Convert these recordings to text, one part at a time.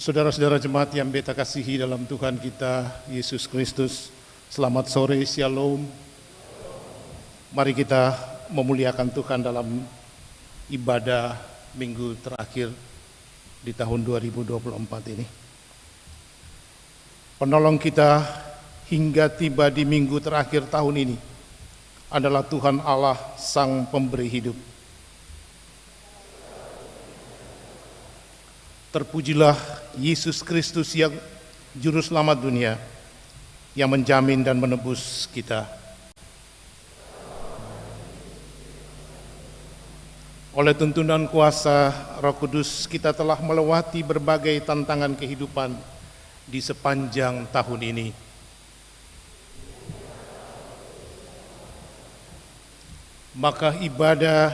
Saudara-saudara jemaat yang beta kasihi dalam Tuhan kita Yesus Kristus, selamat sore, shalom. Mari kita memuliakan Tuhan dalam ibadah minggu terakhir di tahun 2024 ini. Penolong kita hingga tiba di minggu terakhir tahun ini adalah Tuhan Allah, Sang Pemberi Hidup. Terpujilah Yesus Kristus yang Juru Selamat dunia, yang menjamin dan menebus kita. Oleh tuntunan kuasa Roh Kudus, kita telah melewati berbagai tantangan kehidupan di sepanjang tahun ini. Maka ibadah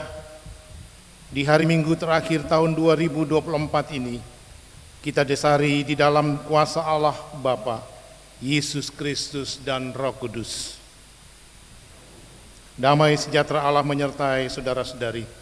di hari Minggu terakhir tahun 2024 ini, kita dasari di dalam kuasa Allah Bapa, Yesus Kristus dan Roh Kudus. Damai sejahtera Allah menyertai saudara-saudari.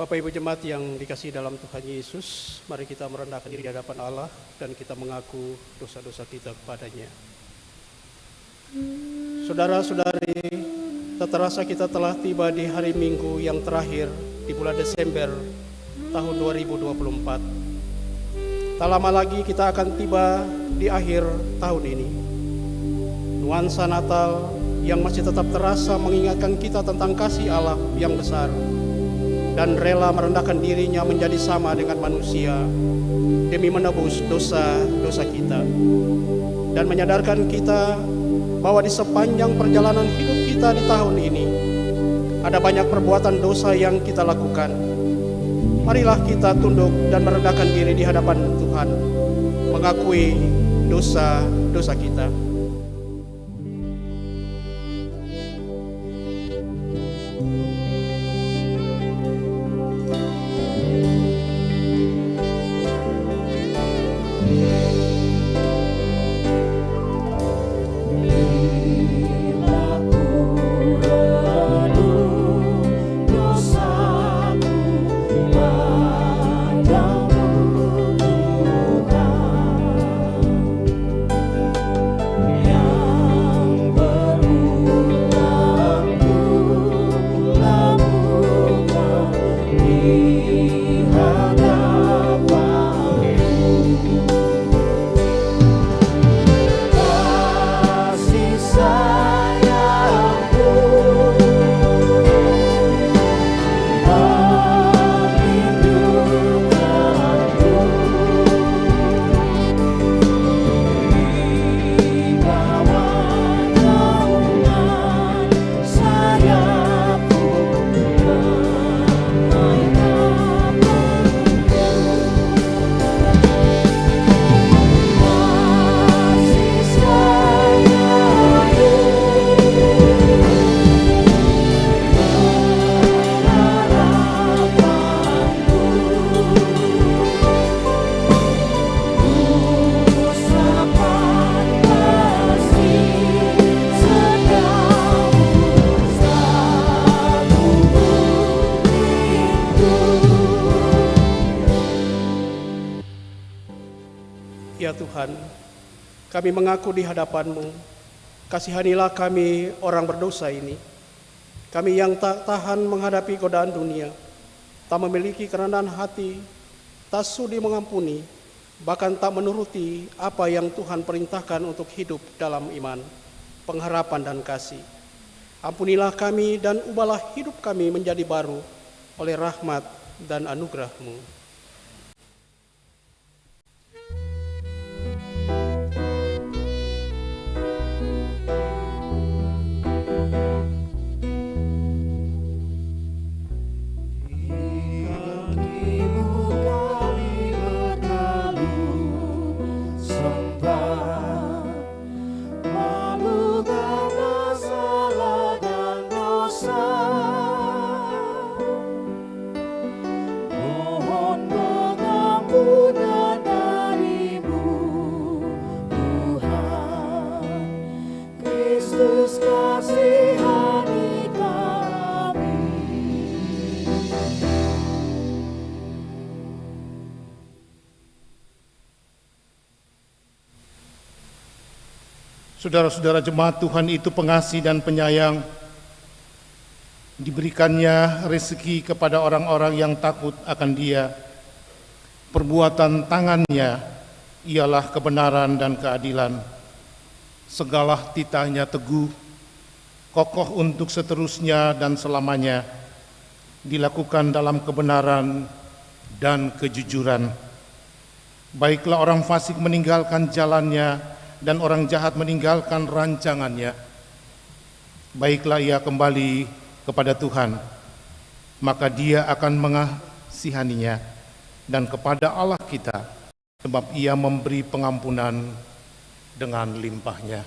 Bapak Ibu Jemaat yang dikasihi dalam Tuhan Yesus, mari kita merendahkan diri di hadapan Allah dan kita mengaku dosa-dosa kita kepadanya. Saudara-saudari, tak terasa kita telah tiba di hari Minggu yang terakhir di bulan Desember tahun 2024. Tak lama lagi kita akan tiba di akhir tahun ini. Nuansa Natal yang masih tetap terasa mengingatkan kita tentang kasih Allah yang besar dan rela merendahkan dirinya menjadi sama dengan manusia demi menebus dosa-dosa kita, dan menyadarkan kita bahwa di sepanjang perjalanan hidup kita di tahun ini ada banyak perbuatan dosa yang kita lakukan. Marilah kita tunduk dan merendahkan diri di hadapan Tuhan, mengakui dosa-dosa kita. Ya Tuhan, kami mengaku di hadapan-Mu, kasihanilah kami orang berdosa ini. Kami yang tak tahan menghadapi godaan dunia, tak memiliki kerendahan hati, tak sudi mengampuni, bahkan tak menuruti apa yang Tuhan perintahkan untuk hidup dalam iman, pengharapan dan kasih. Ampunilah kami dan ubahlah hidup kami menjadi baru oleh rahmat dan anugerah-Mu. Saudara-saudara jemaat Tuhan itu pengasih dan penyayang. Diberikannya rezeki kepada orang-orang yang takut akan Dia. Perbuatan tangannya ialah kebenaran dan keadilan. Segala titahnya teguh, kokoh untuk seterusnya dan selamanya, dilakukan dalam kebenaran dan kejujuran. Baiklah orang fasik meninggalkan jalannya, dan orang jahat meninggalkan rancangannya. Baiklah ia kembali kepada Tuhan, maka Dia akan mengasihaninya, dan kepada Allah kita, sebab Ia memberi pengampunan dengan limpahnya.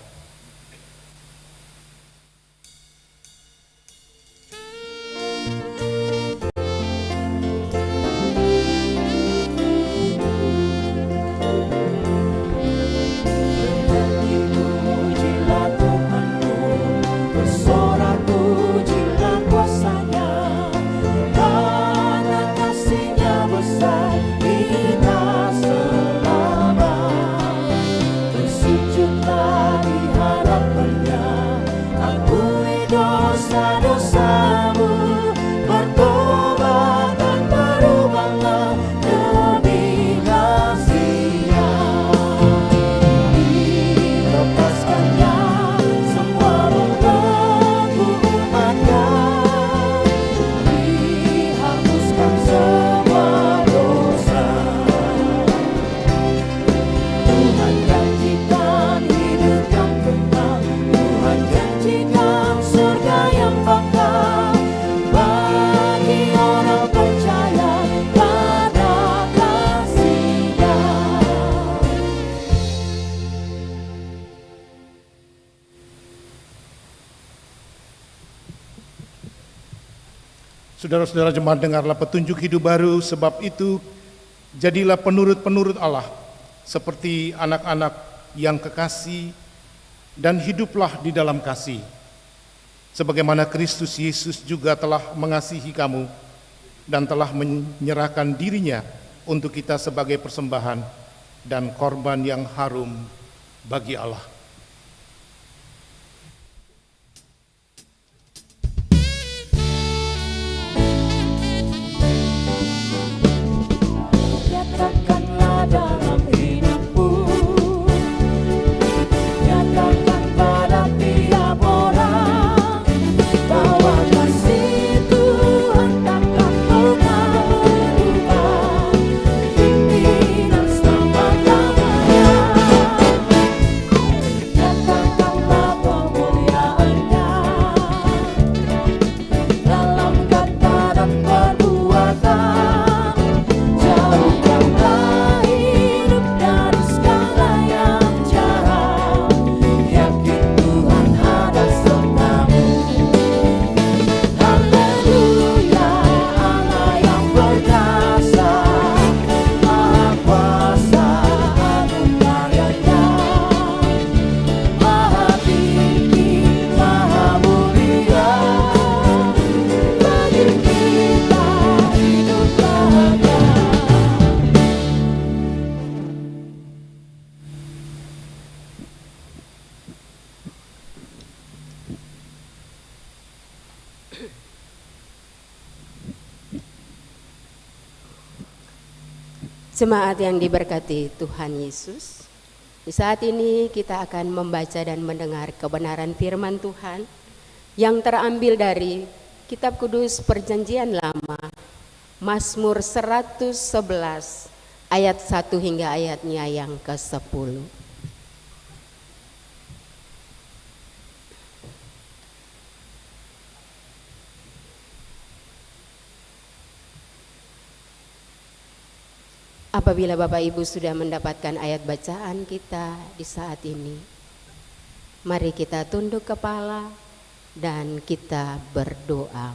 Saudara-saudara jemaat, dengarlah petunjuk hidup baru. Sebab itu, jadilah penurut-penurut Allah, seperti anak-anak yang kekasih, dan hiduplah di dalam kasih. Sebagaimana Kristus Yesus juga telah mengasihi kamu, dan telah menyerahkan dirinya untuk kita sebagai persembahan dan korban yang harum bagi Allah. Jemaat yang diberkati Tuhan Yesus, di saat ini kita akan membaca dan mendengar kebenaran firman Tuhan yang terambil dari Kitab Kudus Perjanjian Lama, Mazmur 111 ayat 1 hingga ayatnya yang ke-10. Apabila Bapak Ibu sudah mendapatkan ayat bacaan kita di saat ini, mari kita tunduk kepala dan kita berdoa.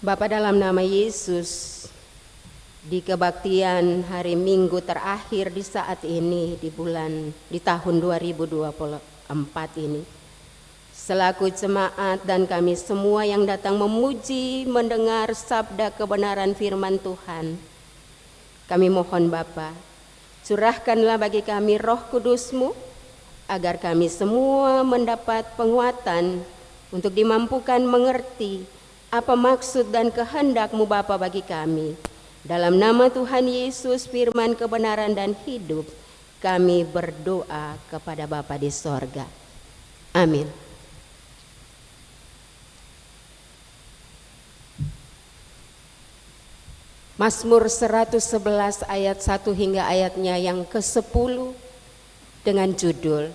Bapa, dalam nama Yesus, di kebaktian hari Minggu terakhir di saat ini di tahun 2024 ini, selaku jemaat dan kami semua yang datang memuji, mendengar sabda kebenaran firman Tuhan, kami mohon Bapa, curahkanlah bagi kami Roh Kudus-Mu, agar kami semua mendapat penguatan untuk dimampukan mengerti apa maksud dan kehendak-Mu Bapa bagi kami. Dalam nama Tuhan Yesus, firman kebenaran dan hidup, kami berdoa kepada Bapa di sorga. Amin. Mazmur 111 ayat 1 hingga ayatnya yang ke-10 dengan judul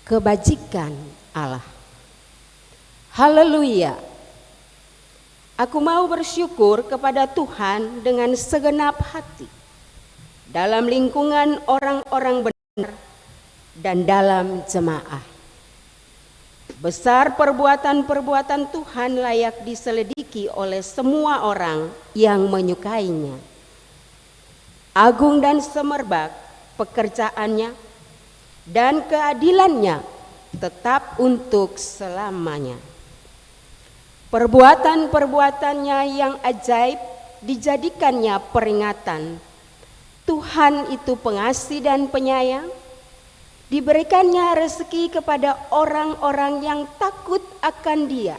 Kebajikan Allah. Haleluya. Aku mau bersyukur kepada Tuhan dengan segenap hati, dalam lingkungan orang-orang benar dan dalam jemaah. Besar perbuatan-perbuatan Tuhan layak diselidiki oleh semua orang yang menyukainya. Agung dan semerbak pekerjaannya dan keadilannya tetap untuk selamanya. Perbuatan-perbuatannya yang ajaib dijadikannya peringatan. Tuhan itu pengasih dan penyayang. Diberikannya rezeki kepada orang-orang yang takut akan Dia.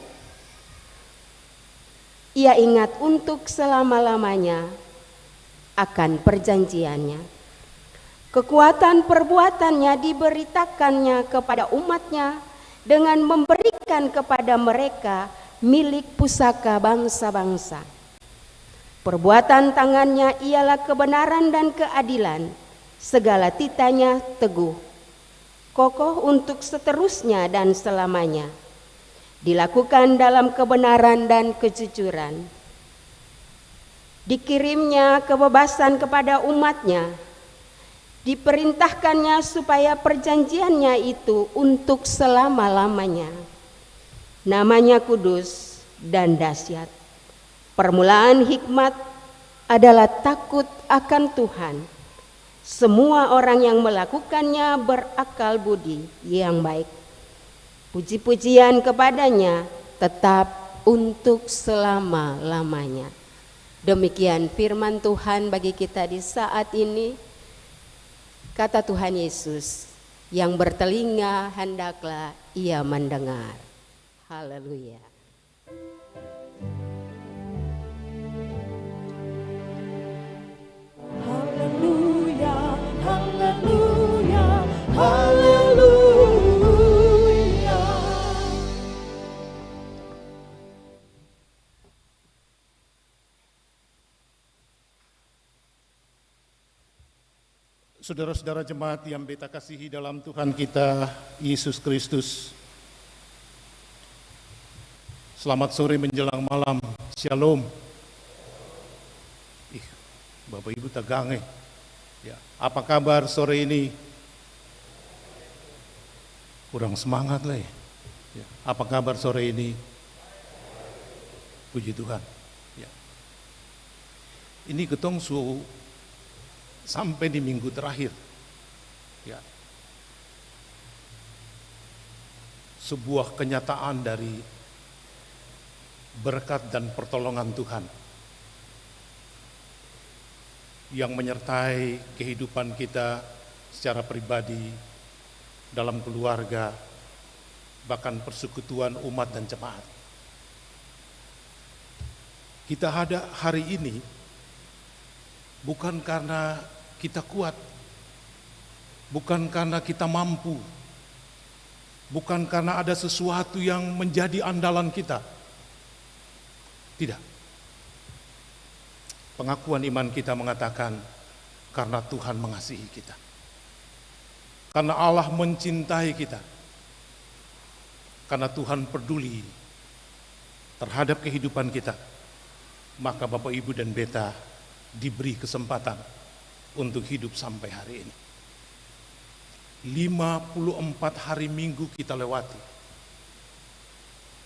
Ia ingat untuk selama-lamanya akan perjanjiannya. Kekuatan perbuatannya diberitakannya kepada umatnya dengan memberikan kepada mereka milik pusaka bangsa-bangsa. Perbuatan tangannya ialah kebenaran dan keadilan. Segala titanya teguh, kokoh untuk seterusnya dan selamanya, dilakukan dalam kebenaran dan kejujuran. Dikirimnya kebebasan kepada umatnya, diperintahkannya supaya perjanjiannya itu untuk selama-lamanya. Namanya kudus dan dahsyat. Permulaan hikmat adalah takut akan Tuhan. Semua orang yang melakukannya berakal budi yang baik. Puji-pujian kepadanya tetap untuk selama-lamanya. Demikian firman Tuhan bagi kita di saat ini. Kata Tuhan Yesus, yang bertelinga hendaklah ia mendengar. Haleluya. Haleluya, haleluya, haleluya. Saudara-saudara jemaat yang beta kasihi dalam Tuhan kita Yesus Kristus, selamat sore menjelang malam, Shalom. Bapak Ibu tegang ya. Apa kabar sore ini? Kurang semangat lah ya. Apa kabar sore ini? Puji Tuhan ya. Ini ketong sampai di minggu terakhir ya. Sebuah kenyataan dari berkat dan pertolongan Tuhan yang menyertai kehidupan kita secara pribadi, dalam keluarga, bahkan persekutuan umat dan jemaat. Kita ada hari ini bukan karena kita kuat, bukan karena kita mampu, bukan karena ada sesuatu yang menjadi andalan kita. Tidak. Pengakuan iman kita mengatakan karena Tuhan mengasihi kita. Karena Allah mencintai kita. Karena Tuhan peduli terhadap kehidupan kita. Maka Bapak, Ibu, dan Beta diberi kesempatan untuk hidup sampai hari ini. 54 hari Minggu kita lewati.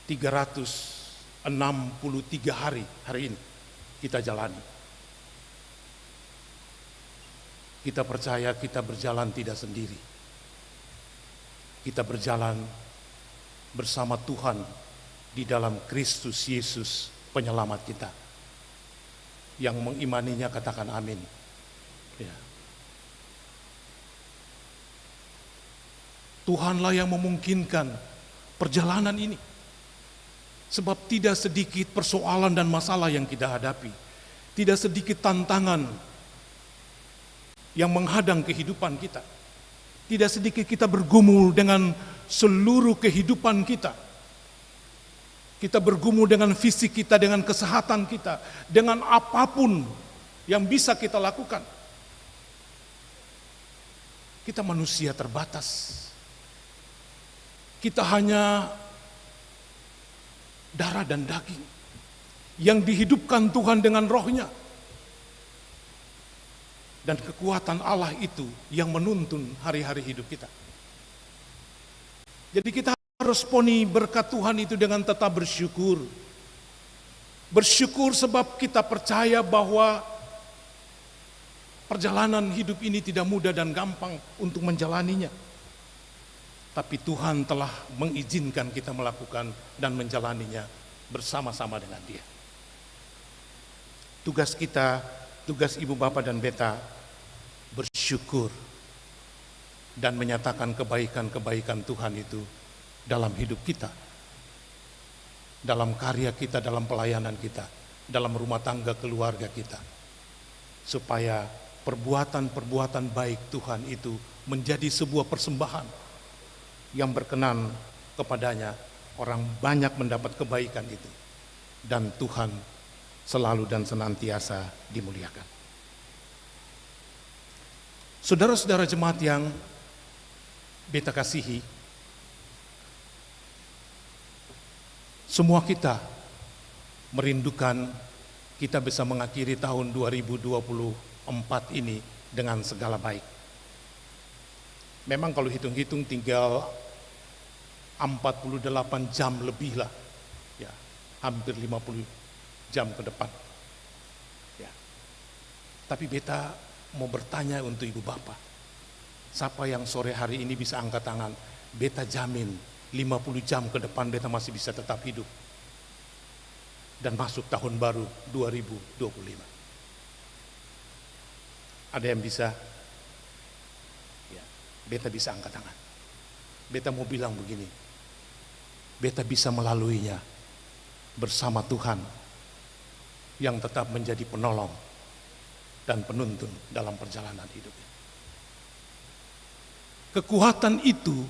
363 hari ini kita jalani. Kita percaya kita berjalan tidak sendiri. Kita berjalan bersama Tuhan di dalam Kristus Yesus penyelamat kita. Yang mengimaninya katakan amin. Ya. Tuhanlah yang memungkinkan perjalanan ini. Sebab tidak sedikit persoalan dan masalah yang kita hadapi. Tidak sedikit tantangan yang menghadang kehidupan kita. Tidak sedikit kita bergumul dengan seluruh kehidupan kita. Kita bergumul dengan fisik kita, dengan kesehatan kita, dengan apapun yang bisa kita lakukan. Kita manusia terbatas. Kita hanya darah dan daging yang dihidupkan Tuhan dengan rohnya. Dan kekuatan Allah itu yang menuntun hari-hari hidup kita. Jadi kita harus responi berkat Tuhan itu dengan tetap bersyukur. Bersyukur sebab kita percaya bahwa perjalanan hidup ini tidak mudah dan gampang untuk menjalaninya. Tapi Tuhan telah mengizinkan kita melakukan dan menjalaninya bersama-sama dengan Dia. Tugas kita, tugas Ibu, Bapak, dan Beta bersyukur dan menyatakan kebaikan-kebaikan Tuhan itu dalam hidup kita, dalam karya kita, dalam pelayanan kita, dalam rumah tangga keluarga kita, supaya perbuatan-perbuatan baik Tuhan itu menjadi sebuah persembahan yang berkenan kepadanya. Orang banyak mendapat kebaikan itu, dan Tuhan selalu dan senantiasa dimuliakan. Saudara-saudara jemaat yang Beta kasihi, semua kita merindukan kita bisa mengakhiri tahun 2024 ini dengan segala baik. Memang kalau hitung-hitung tinggal 48 jam lebih lah, ya, hampir 50 jam ke depan. Ya. Tapi Beta mau bertanya untuk Ibu Bapak, siapa yang sore hari ini bisa angkat tangan? Beta jamin 50 jam ke depan Beta masih bisa tetap hidup dan masuk tahun baru 2025. Ada yang bisa? Ya, Beta bisa angkat tangan. Beta mau bilang begini, Beta bisa melaluinya bersama Tuhan yang tetap menjadi penolong dan penuntun dalam perjalanan hidupnya. Kekuatan itu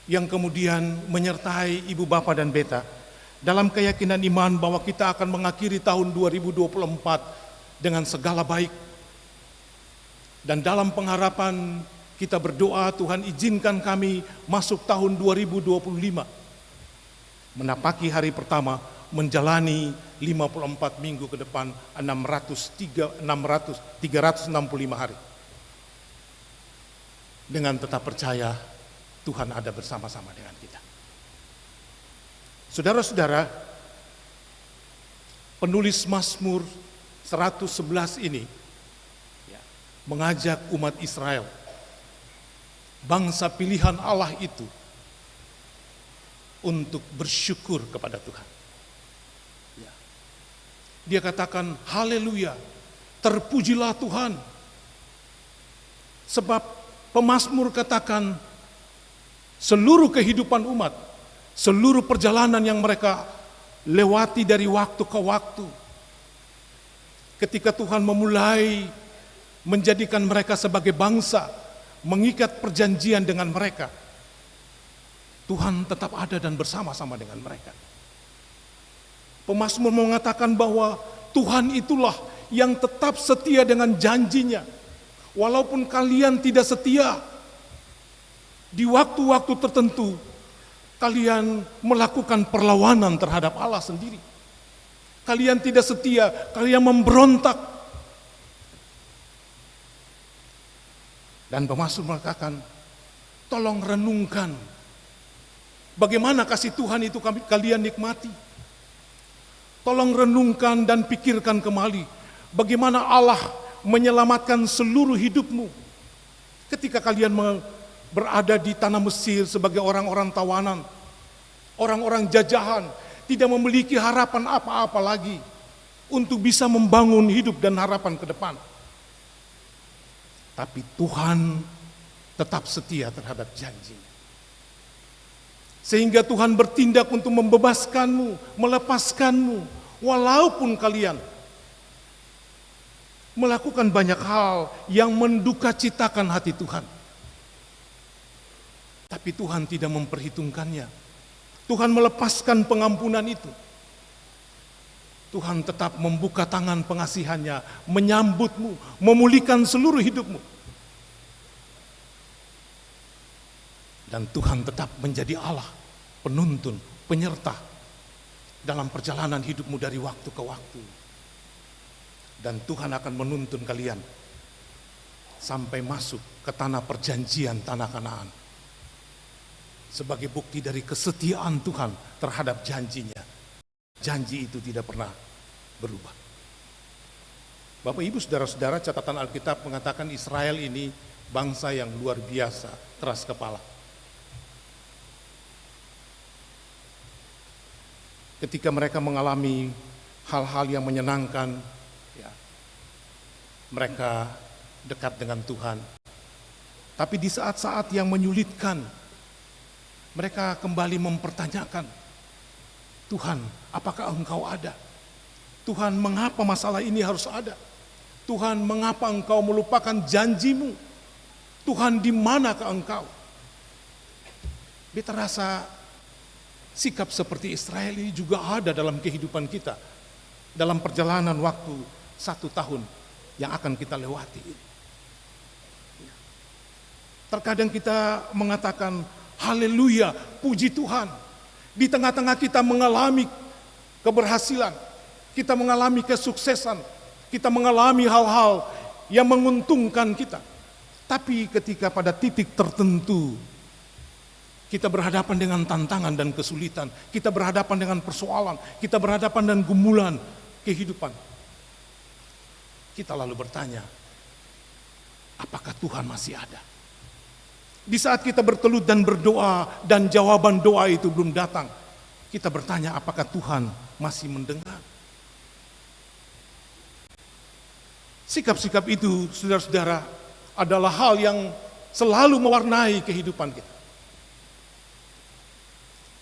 yang kemudian menyertai Ibu, Bapak, dan Beta dalam keyakinan iman bahwa kita akan mengakhiri tahun 2024 dengan segala baik. Dan dalam pengharapan kita berdoa, Tuhan izinkan kami masuk tahun 2025, menapaki hari pertama, menjalani 54 minggu ke depan, 365 hari. Dengan tetap percaya Tuhan ada bersama-sama dengan kita. Saudara-saudara, penulis Mazmur 111 ini mengajak umat Israel, bangsa pilihan Allah itu, untuk bersyukur kepada Tuhan. Dia katakan, haleluya, terpujilah Tuhan. Sebab pemazmur katakan, seluruh kehidupan umat, seluruh perjalanan yang mereka lewati dari waktu ke waktu, ketika Tuhan memulai menjadikan mereka sebagai bangsa, mengikat perjanjian dengan mereka, Tuhan tetap ada dan bersama-sama dengan mereka. Pemazmur mengatakan bahwa Tuhan itulah yang tetap setia dengan janjinya. Walaupun kalian tidak setia, di waktu-waktu tertentu, kalian melakukan perlawanan terhadap Allah sendiri. Kalian tidak setia, kalian memberontak. Dan pemazmur mengatakan, tolong renungkan bagaimana kasih Tuhan itu kalian nikmati. Tolong renungkan dan pikirkan kembali bagaimana Allah menyelamatkan seluruh hidupmu. Ketika kalian berada di tanah Mesir sebagai orang-orang tawanan, orang-orang jajahan, tidak memiliki harapan apa-apa lagi untuk bisa membangun hidup dan harapan ke depan. Tapi Tuhan tetap setia terhadap janjinya. Sehingga Tuhan bertindak untuk membebaskanmu, melepaskanmu, walaupun kalian melakukan banyak hal yang mendukacitakan hati Tuhan. Tapi Tuhan tidak memperhitungkannya. Tuhan melepaskan pengampunan itu. Tuhan tetap membuka tangan pengasihannya, menyambutmu, memulihkan seluruh hidupmu. Dan Tuhan tetap menjadi Allah, penuntun, penyerta dalam perjalanan hidupmu dari waktu ke waktu. Dan Tuhan akan menuntun kalian sampai masuk ke tanah perjanjian, tanah Kanaan. Sebagai bukti dari kesetiaan Tuhan terhadap janjinya. Janji itu tidak pernah berubah. Bapak Ibu saudara-saudara, catatan Alkitab mengatakan Israel ini bangsa yang luar biasa, keras kepala. Ketika mereka mengalami hal-hal yang menyenangkan, ya, mereka dekat dengan Tuhan. Tapi di saat-saat yang menyulitkan, mereka kembali mempertanyakan, Tuhan, apakah Engkau ada? Tuhan, mengapa masalah ini harus ada? Tuhan, mengapa Engkau melupakan janjimu? Tuhan, di manakah Engkau? Beta rasa sikap seperti Israel ini juga ada dalam kehidupan kita, dalam perjalanan waktu 1 tahun yang akan kita lewati. Terkadang kita mengatakan, haleluya, puji Tuhan. Di tengah-tengah kita mengalami keberhasilan, kita mengalami kesuksesan, kita mengalami hal-hal yang menguntungkan kita. Tapi ketika pada titik tertentu, kita berhadapan dengan tantangan dan kesulitan, kita berhadapan dengan persoalan, kita berhadapan dengan gumulan kehidupan. Kita lalu bertanya, apakah Tuhan masih ada? Di saat kita bertelut dan berdoa dan jawaban doa itu belum datang, kita bertanya apakah Tuhan masih mendengar? Sikap-sikap itu, saudara-saudara, adalah hal yang selalu mewarnai kehidupan kita.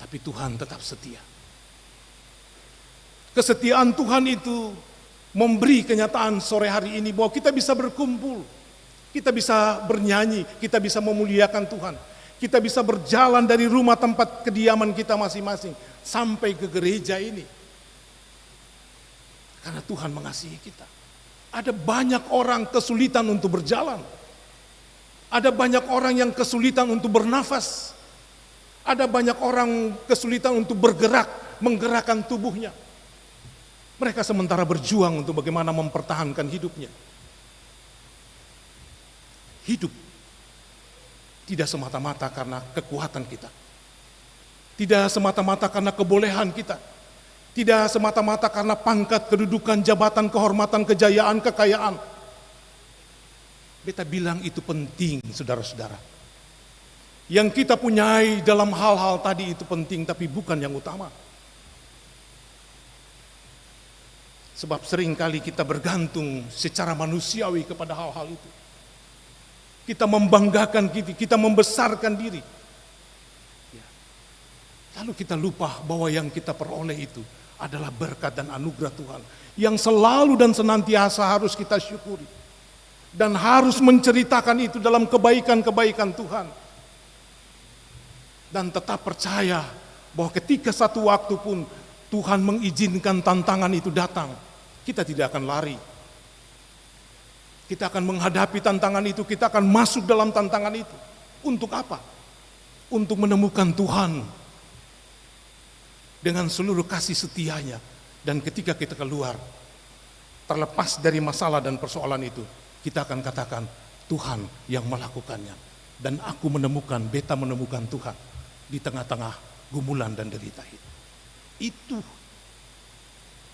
Tapi Tuhan tetap setia. Kesetiaan Tuhan itu memberi kenyataan sore hari ini bahwa kita bisa berkumpul, kita bisa bernyanyi, kita bisa memuliakan Tuhan. Kita bisa berjalan dari rumah tempat kediaman kita masing-masing sampai ke gereja ini. Karena Tuhan mengasihi kita. Ada banyak orang kesulitan untuk berjalan. Ada banyak orang yang kesulitan untuk bernafas. Ada banyak orang kesulitan untuk bergerak, menggerakkan tubuhnya. Mereka sementara berjuang untuk bagaimana mempertahankan hidupnya. Hidup tidak semata-mata karena kekuatan kita. Tidak semata-mata karena kebolehan kita. Tidak semata-mata karena pangkat, kedudukan, jabatan, kehormatan, kejayaan, kekayaan. Beta bilang itu penting, saudara-saudara. Yang kita punyai dalam hal-hal tadi itu penting, tapi bukan yang utama. Sebab seringkali kita bergantung secara manusiawi kepada hal-hal itu. Kita membanggakan diri, kita membesarkan diri. Lalu kita lupa bahwa yang kita peroleh itu adalah berkat dan anugerah Tuhan yang selalu dan senantiasa harus kita syukuri. Dan harus menceritakan itu dalam kebaikan-kebaikan Tuhan. Dan tetap percaya bahwa ketika satu waktu pun Tuhan mengizinkan tantangan itu datang, kita tidak akan lari. Kita akan menghadapi tantangan itu, kita akan masuk dalam tantangan itu. Untuk apa? Untuk menemukan Tuhan dengan seluruh kasih setianya. Dan ketika kita keluar, terlepas dari masalah dan persoalan itu, kita akan katakan, Tuhan yang melakukannya. Dan aku menemukan, beta menemukan Tuhan di tengah-tengah gumulan dan derita itu. Itu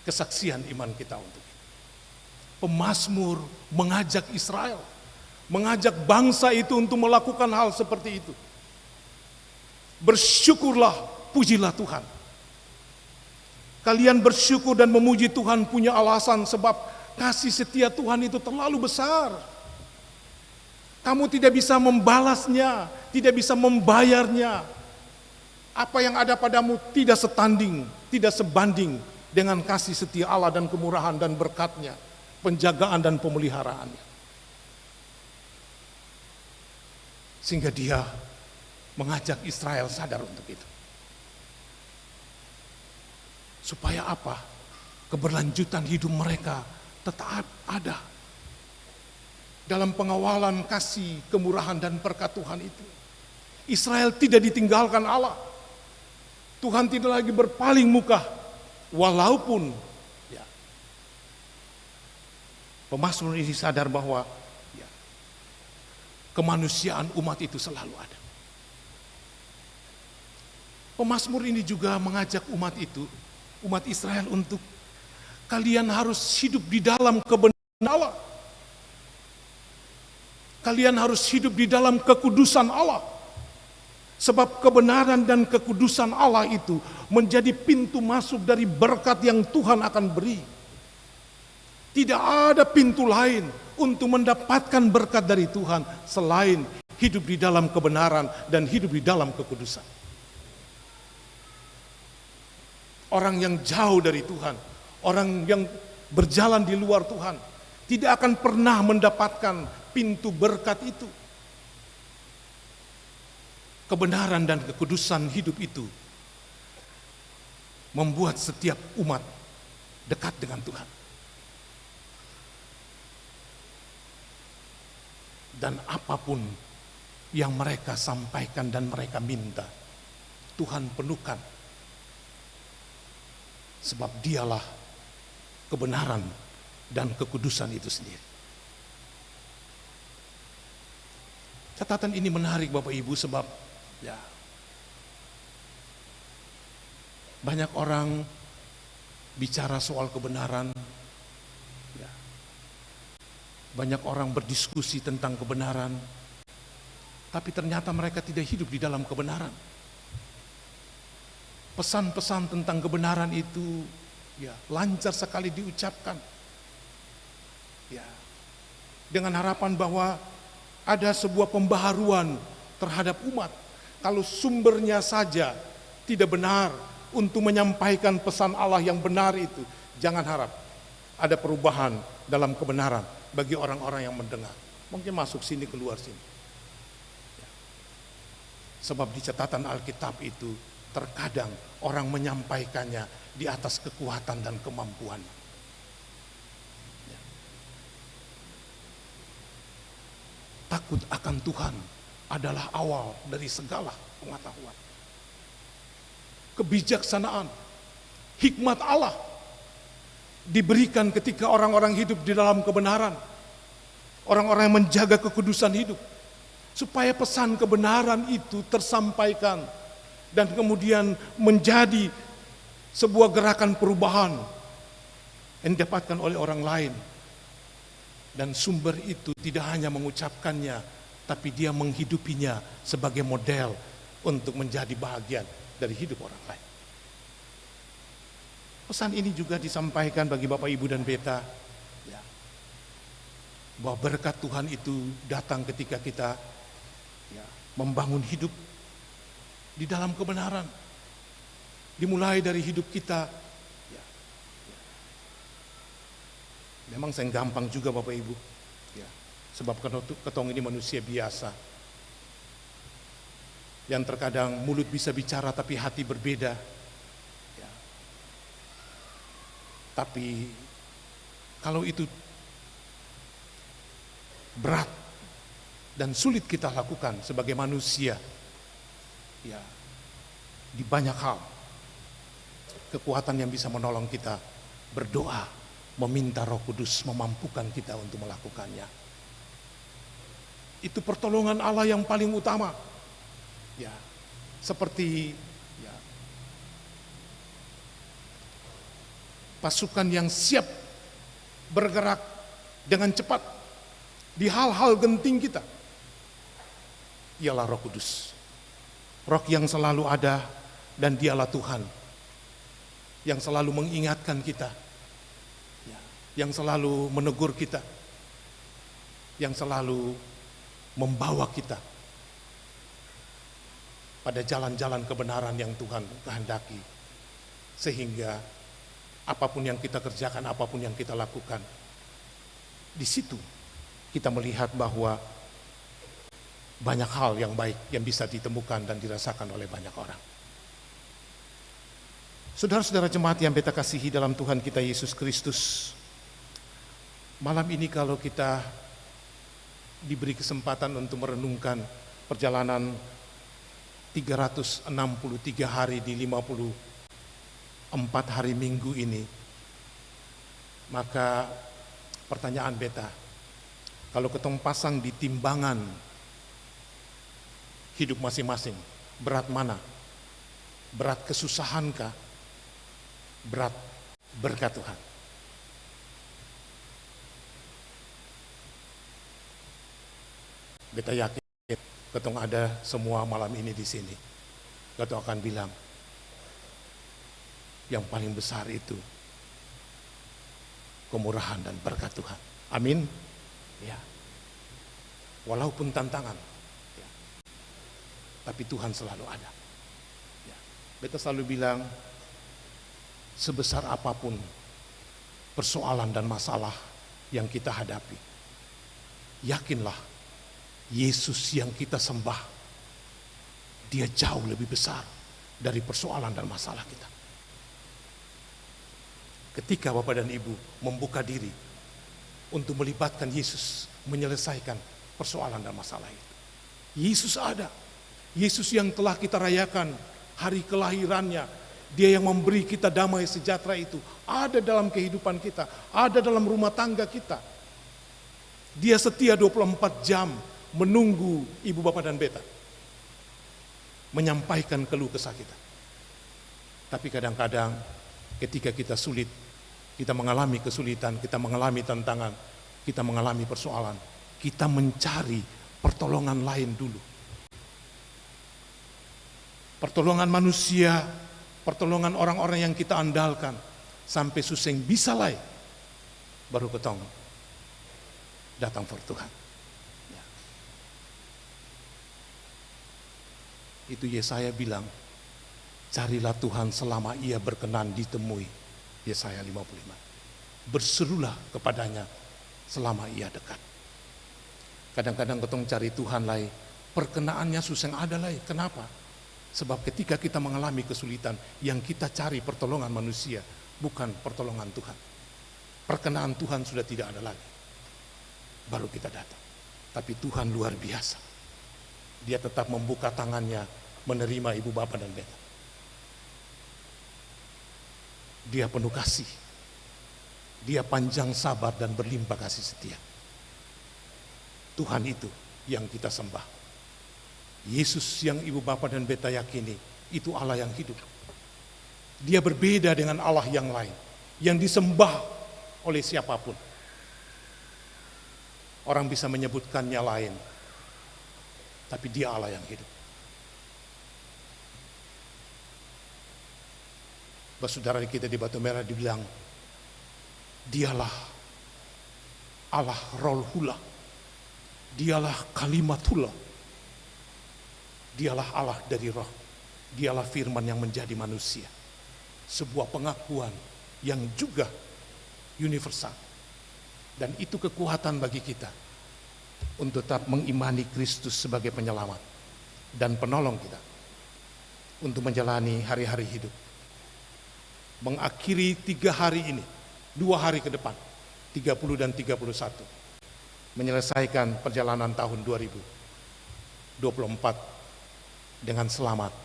kesaksian iman kita untuk itu. Pemazmur mengajak Israel, mengajak bangsa itu untuk melakukan hal seperti itu. Bersyukurlah, pujilah Tuhan. Kalian bersyukur dan memuji Tuhan punya alasan, sebab kasih setia Tuhan itu terlalu besar. Kamu tidak bisa membalasnya, tidak bisa membayarnya. Apa yang ada padamu tidak setanding, tidak sebanding dengan kasih setia Allah dan kemurahan dan berkatnya, penjagaan dan pemeliharaannya. Sehingga dia mengajak Israel sadar untuk itu. Supaya apa? Keberlanjutan hidup mereka tetap ada dalam pengawalan kasih, kemurahan dan berkat Tuhan itu. Israel tidak ditinggalkan Allah. Tuhan tidak lagi berpaling muka, walaupun pemazmur ini sadar bahwa kemanusiaan umat itu selalu ada. Pemazmur ini juga mengajak umat itu, umat Israel, untuk kalian harus hidup di dalam kebenaran Allah. Kalian harus hidup di dalam kekudusan Allah. Sebab kebenaran dan kekudusan Allah itu menjadi pintu masuk dari berkat yang Tuhan akan beri. Tidak ada pintu lain untuk mendapatkan berkat dari Tuhan selain hidup di dalam kebenaran dan hidup di dalam kekudusan. Orang yang jauh dari Tuhan, orang yang berjalan di luar Tuhan, tidak akan pernah mendapatkan pintu berkat itu. Kebenaran dan kekudusan hidup itu membuat setiap umat dekat dengan Tuhan. Dan apapun yang mereka sampaikan dan mereka minta, Tuhan penuhkan. Sebab dialah kebenaran dan kekudusan itu sendiri. Catatan ini menarik Bapak Ibu, sebab banyak orang bicara soal kebenaran, banyak orang berdiskusi tentang kebenaran, tapi ternyata mereka tidak hidup di dalam kebenaran. Pesan-pesan tentang kebenaran itu lancar sekali diucapkan, dengan harapan bahwa ada sebuah pembaharuan terhadap umat. Kalau sumbernya saja tidak benar untuk menyampaikan pesan Allah yang benar itu, jangan harap ada perubahan dalam kebenaran bagi orang-orang yang mendengar. Mungkin masuk sini, keluar sini. Sebab di catatan Alkitab itu terkadang orang menyampaikannya di atas kekuatan dan kemampuan. Takut akan Tuhan adalah awal dari segala pengetahuan. Kebijaksanaan, hikmat Allah diberikan ketika orang-orang hidup di dalam kebenaran. Orang-orang yang menjaga kekudusan hidup. Supaya pesan kebenaran itu tersampaikan dan kemudian menjadi sebuah gerakan perubahan yang didapatkan oleh orang lain. Dan sumber itu tidak hanya mengucapkannya, tapi dia menghidupinya sebagai model untuk menjadi bagian dari hidup orang lain. Pesan ini juga disampaikan bagi Bapak, Ibu, dan Beta, bahwa berkat Tuhan itu datang ketika kita membangun hidup di dalam kebenaran. Dimulai dari hidup kita Memang saya gampang juga Bapak Ibu, ya, sebab ketong ini manusia biasa, yang terkadang mulut bisa bicara tapi hati berbeda. Ya. Tapi kalau itu berat dan sulit kita lakukan sebagai manusia, ya, di banyak hal kekuatan yang bisa menolong kita berdoa, meminta Roh Kudus memampukan kita untuk melakukannya. Itu pertolongan Allah yang paling utama. Ya, seperti ya, pasukan yang siap bergerak dengan cepat di hal-hal genting kita. Ialah Roh Kudus. Roh yang selalu ada dan Dialah Tuhan yang selalu mengingatkan kita, yang selalu menegur kita, yang selalu membawa kita pada jalan-jalan kebenaran yang Tuhan kehendaki. Sehingga apapun yang kita kerjakan, apapun yang kita lakukan, di situ kita melihat bahwa banyak hal yang baik yang bisa ditemukan dan dirasakan oleh banyak orang. Saudara-saudara jemaat yang beta kasihi dalam Tuhan kita Yesus Kristus, malam ini kalau kita diberi kesempatan untuk merenungkan perjalanan 363 hari di 54 hari Minggu ini, maka pertanyaan beta, kalau ketong pasang di timbangan hidup masing-masing, berat mana? Berat kesusahankah? Berat berkat Tuhan? Beta yakin ketong ada semua malam ini di sini, ketong akan bilang yang paling besar itu kemurahan dan berkat Tuhan. Amin. Ya. Walaupun tantangan, ya, tapi Tuhan selalu ada. Ya. Beta selalu bilang, sebesar apapun persoalan dan masalah yang kita hadapi, yakinlah Yesus yang kita sembah, Dia jauh lebih besar dari persoalan dan masalah kita. Ketika Bapak dan Ibu membuka diri untuk melibatkan Yesus menyelesaikan persoalan dan masalah itu, Yesus ada. Yesus yang telah kita rayakan hari kelahirannya, Dia yang memberi kita damai sejahtera itu ada dalam kehidupan kita, ada dalam rumah tangga kita. Dia setia 24 jam menunggu ibu bapak dan beta menyampaikan keluh kesah kita. Tapi kadang-kadang ketika kita sulit, kita mengalami kesulitan, kita mengalami tantangan, kita mengalami persoalan, kita mencari pertolongan lain dulu. Pertolongan manusia, pertolongan orang-orang yang kita andalkan, sampai suseng bisa lai, baru ketong datang for Tuhan. Itu Yesaya bilang, carilah Tuhan selama Ia berkenan ditemui. Yesaya 55. Berserulah kepadanya selama Ia dekat. Kadang-kadang ketong cari Tuhan lai, perkenaannya susah ada lai. Kenapa? Sebab ketika kita mengalami kesulitan, yang kita cari pertolongan manusia, bukan pertolongan Tuhan. Perkenaan Tuhan sudah tidak ada lagi. Baru kita datang. Tapi Tuhan luar biasa. Dia tetap membuka tangannya menerima ibu bapak dan beta. Dia penuh kasih. Dia panjang sabar dan berlimpah kasih setia. Tuhan itu yang kita sembah. Yesus yang ibu bapak dan beta yakini, itu Allah yang hidup. Dia berbeda dengan Allah yang lain, yang disembah oleh siapapun. Orang bisa menyebutkannya lain, tapi Dia Allah yang hidup. Saudara kita di Batu Merah dibilang, Dialah Allah Rohullah, Dialah Kalimatullah, Dialah Allah dari Roh, Dialah Firman yang menjadi manusia. Sebuah pengakuan yang juga universal, Dan itu kekuatan bagi kita untuk tetap mengimani Kristus sebagai penyelamat dan penolong kita untuk menjalani hari-hari hidup. Mengakhiri 3 hari ini, 2 hari ke depan, 30 dan 31, menyelesaikan perjalanan tahun 2024 dengan selamat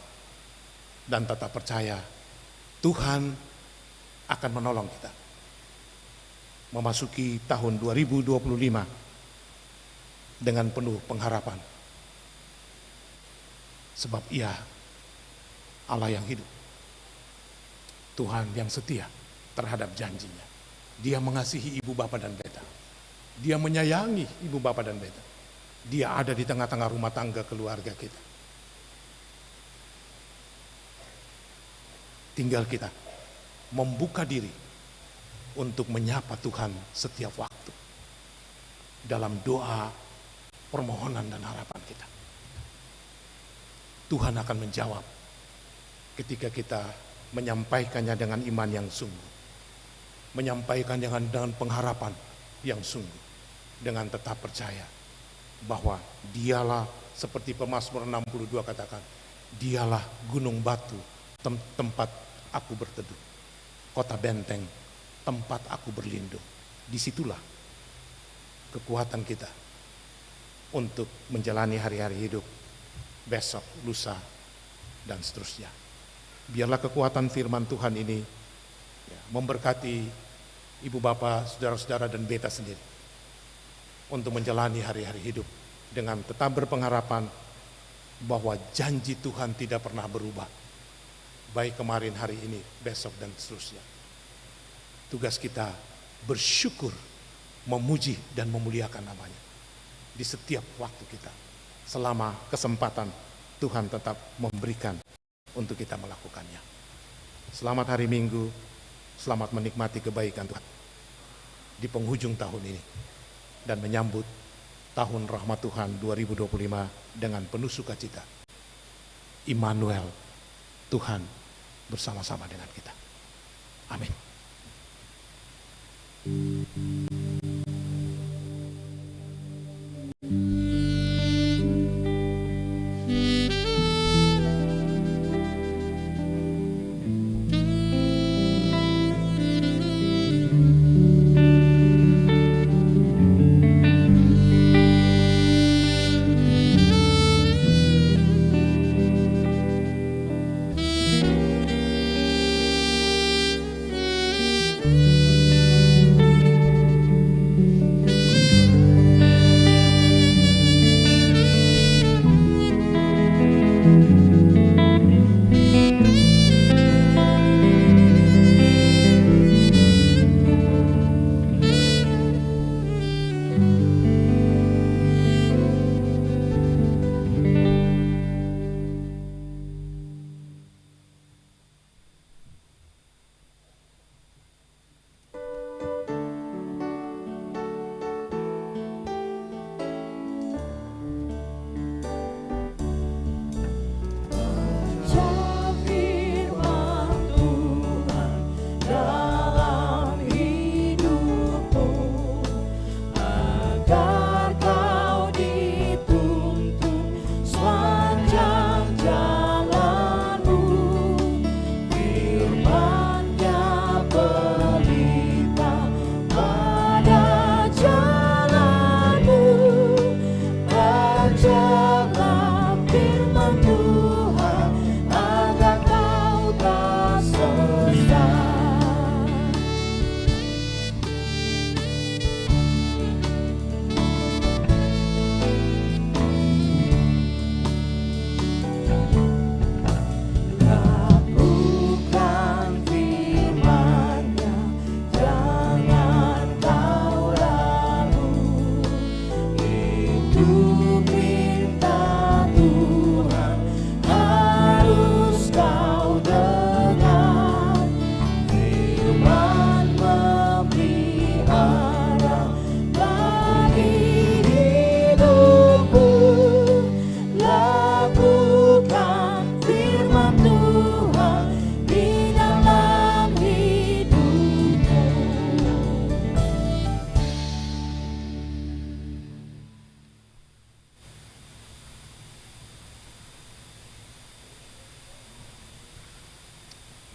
dan tetap percaya Tuhan akan menolong kita memasuki tahun 2025 dengan penuh pengharapan, sebab Ia Allah yang hidup, Tuhan yang setia terhadap janjinya. Dia mengasihi ibu bapa dan beta, Dia menyayangi ibu bapa dan beta, Dia ada di tengah-tengah rumah tangga keluarga kita. Tinggal kita membuka diri untuk menyapa Tuhan setiap waktu dalam doa, permohonan dan harapan kita. Tuhan akan menjawab ketika kita menyampaikannya dengan iman yang sungguh, menyampaikan dengan pengharapan yang sungguh, dengan tetap percaya bahwa Dialah, seperti Pemazmur 62 katakan, Dialah gunung batu tempat aku berteduh, kota benteng tempat aku berlindung. Disitulah kekuatan kita untuk menjalani hari-hari hidup, besok, lusa, dan seterusnya. Biarlah kekuatan firman Tuhan ini memberkati ibu bapa, saudara-saudara dan beta sendiri untuk menjalani hari-hari hidup dengan tetap berpengharapan bahwa janji Tuhan tidak pernah berubah, baik kemarin, hari ini, besok, dan seterusnya. Tugas kita bersyukur, memuji dan memuliakan namanya di setiap waktu kita, selama kesempatan Tuhan tetap memberikan untuk kita melakukannya. Selamat hari Minggu, selamat menikmati kebaikan Tuhan di penghujung tahun ini dan menyambut tahun rahmat Tuhan 2025 dengan penuh sukacita. Immanuel, Tuhan bersama-sama dengan kita. Amin.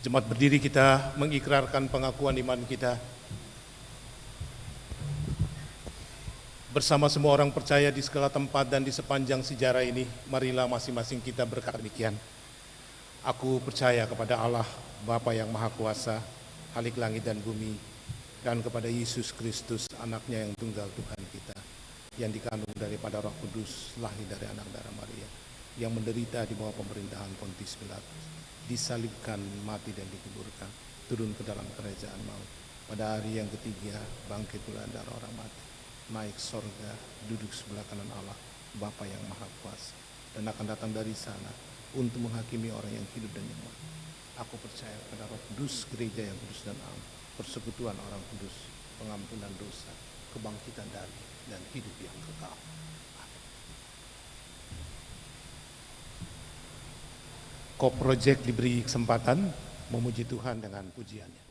Jemaat berdiri, kita mengikrarkan pengakuan iman kita. Bersama semua orang percaya di segala tempat dan di sepanjang sejarah ini, marilah masing-masing kita berkata demikian. Aku percaya kepada Allah, Bapa yang Maha Kuasa, Khalik langit dan bumi, dan kepada Yesus Kristus, anaknya yang tunggal Tuhan kita, yang dikandung daripada Roh Kudus, lahir dari anak darah Maria, yang menderita di bawah pemerintahan Pontius Pilatus, disalibkan, mati dan dikuburkan, turun ke dalam kerajaan maut. Pada hari yang ketiga, bangkit pula dari orang mati, naik sorga, duduk sebelah kanan Allah, Bapa yang Maha Kuasa, dan akan datang dari sana untuk menghakimi orang yang hidup dan yang mati. Aku percaya pada Roh Kudus, gereja yang kudus dan am, persekutuan orang kudus, pengampunan dosa, kebangkitan dari dan hidup yang kekal. Co-project diberi kesempatan memuji Tuhan dengan pujiannya.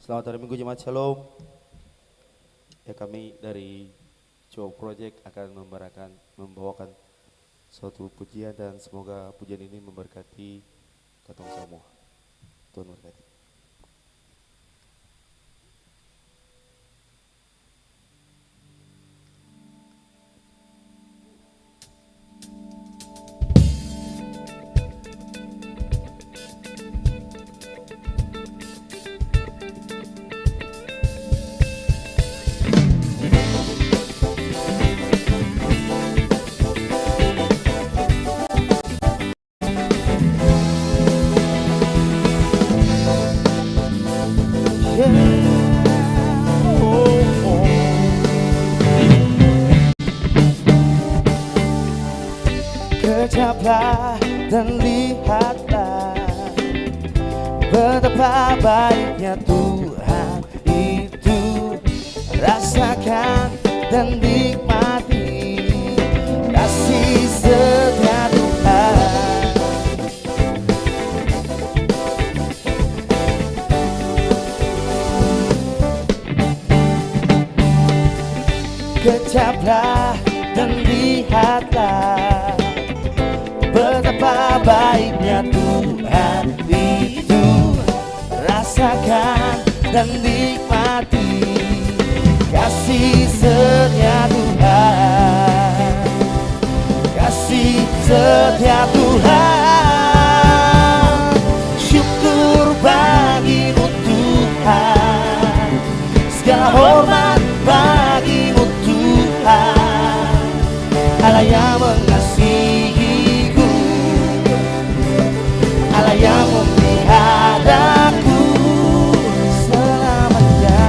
Selamat hari Minggu Jemaat Shalom. Ya, kami dari Co-project akan membawakan suatu pujian dan semoga pujian ini memberkati katong semua. Tuhan berkati. Kejaplah dan lihatlah betapa baiknya Tuhan itu. Rasakan dan nikmati kasih setia Tuhan. Kejaplah dan lihatlah betapa baiknya Tuhan itu. Rasakan dan nikmati kasih setia Tuhan. Kasih setia Tuhan. Syukur bagimu Tuhan. Segala hormat bagimu Tuhan. Allah yang mengasihiku, Allah yang memeliharaku selamanya.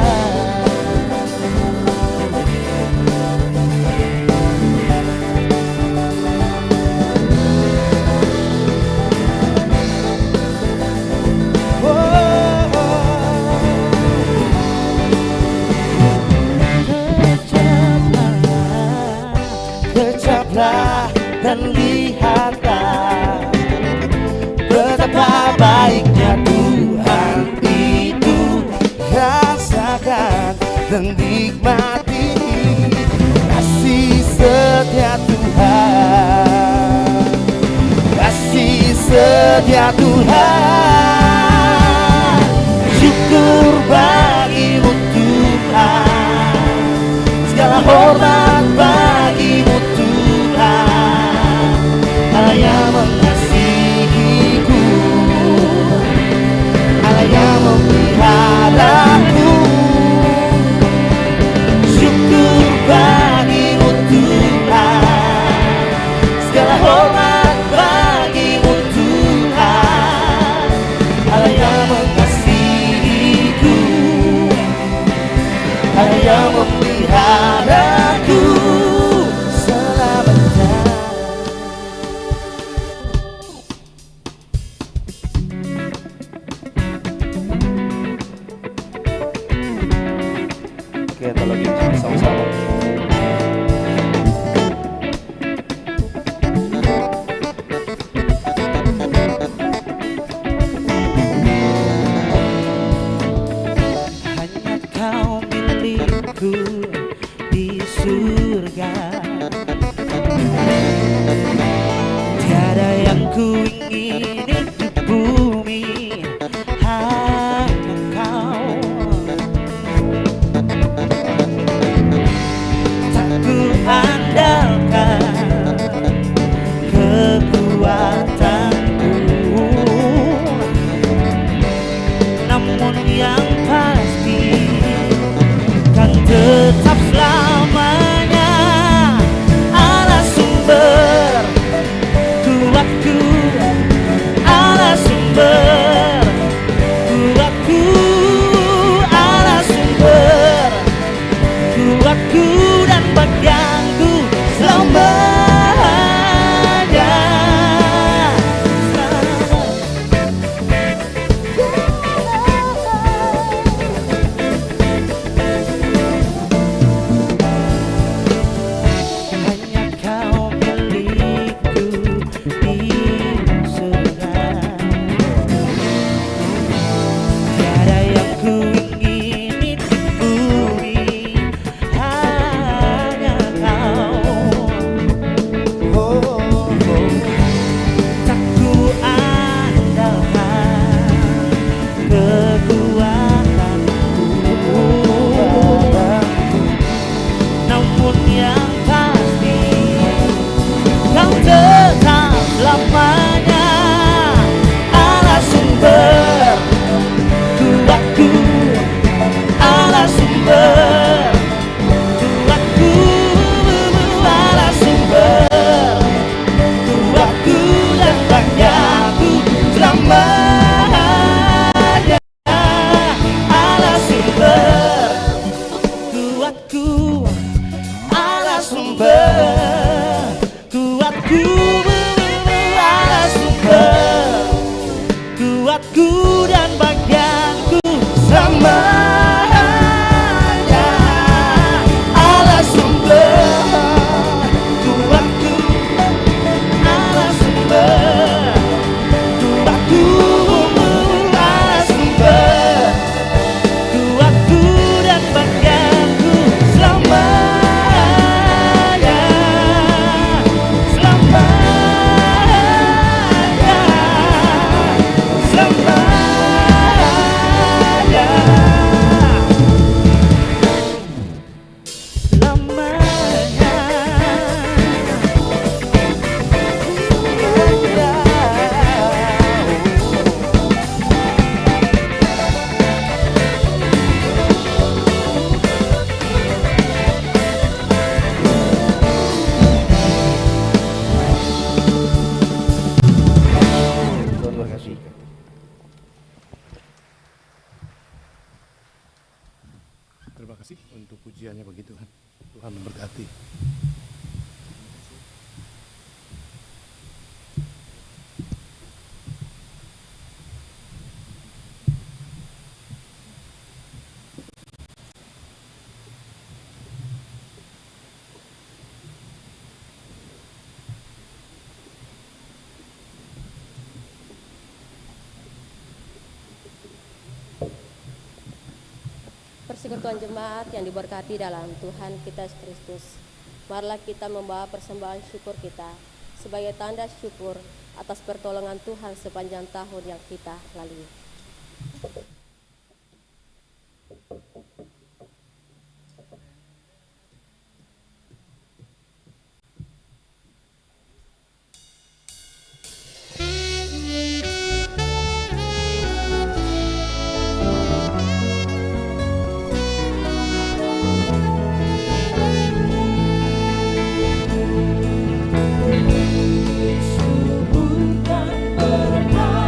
Kejaplah dan lihatlah betapa baiknya Tuhan itu. Rasakan dan nikmati kasih setia Tuhan. Kasih setia Tuhan. Syukur bagimu Tuhan. Segala hormat bagimu Tuhan. Allah yang mengasihiku, Allah yang memeliharaku. Syukur bagimu Tuhan. Segala hormat bagimu Tuhan. Allah yang mengasihiku, Allah yang memeliharaku selamanya. Oke, antologi sama-sama. ku ingin di bumi hanya kau. Tak ku andalkan kekuatanku, namun yang pasti kan tetap selamanya Allah sumber kuatku, Allah sumber kuatku, Allah sumber kuatku dan bagianku selamanya. Hanya kau milikku di surga. Tiada yang ku ingini di bumi hanya kau. Tak ku andalkan kekuatanku, namun yang pasti kau tetap selamanya Allah sumber kuatku, Allah sumber kuatku, Allah sumber kuatku dan bagianku selamanya. Allah sumber kuatku, Allah sumber kuatku, Allah sumber kuatku dan bagianku selamanya. Allah sumber kuatku, Allah sumber kuatku, Allah sumber kuatku dan bagianku selamanya, selamanya, selamanya, Terima kasih. Terima kasih untuk pujiannya bagi Tuhan. Tuhan memberkati. Persekutuan jemaat yang diberkati dalam Tuhan kita Yesus Kristus, marilah kita membawa persembahan syukur kita sebagai tanda syukur atas pertolongan Tuhan sepanjang tahun yang kita lalui. Suburkan berkat-Mu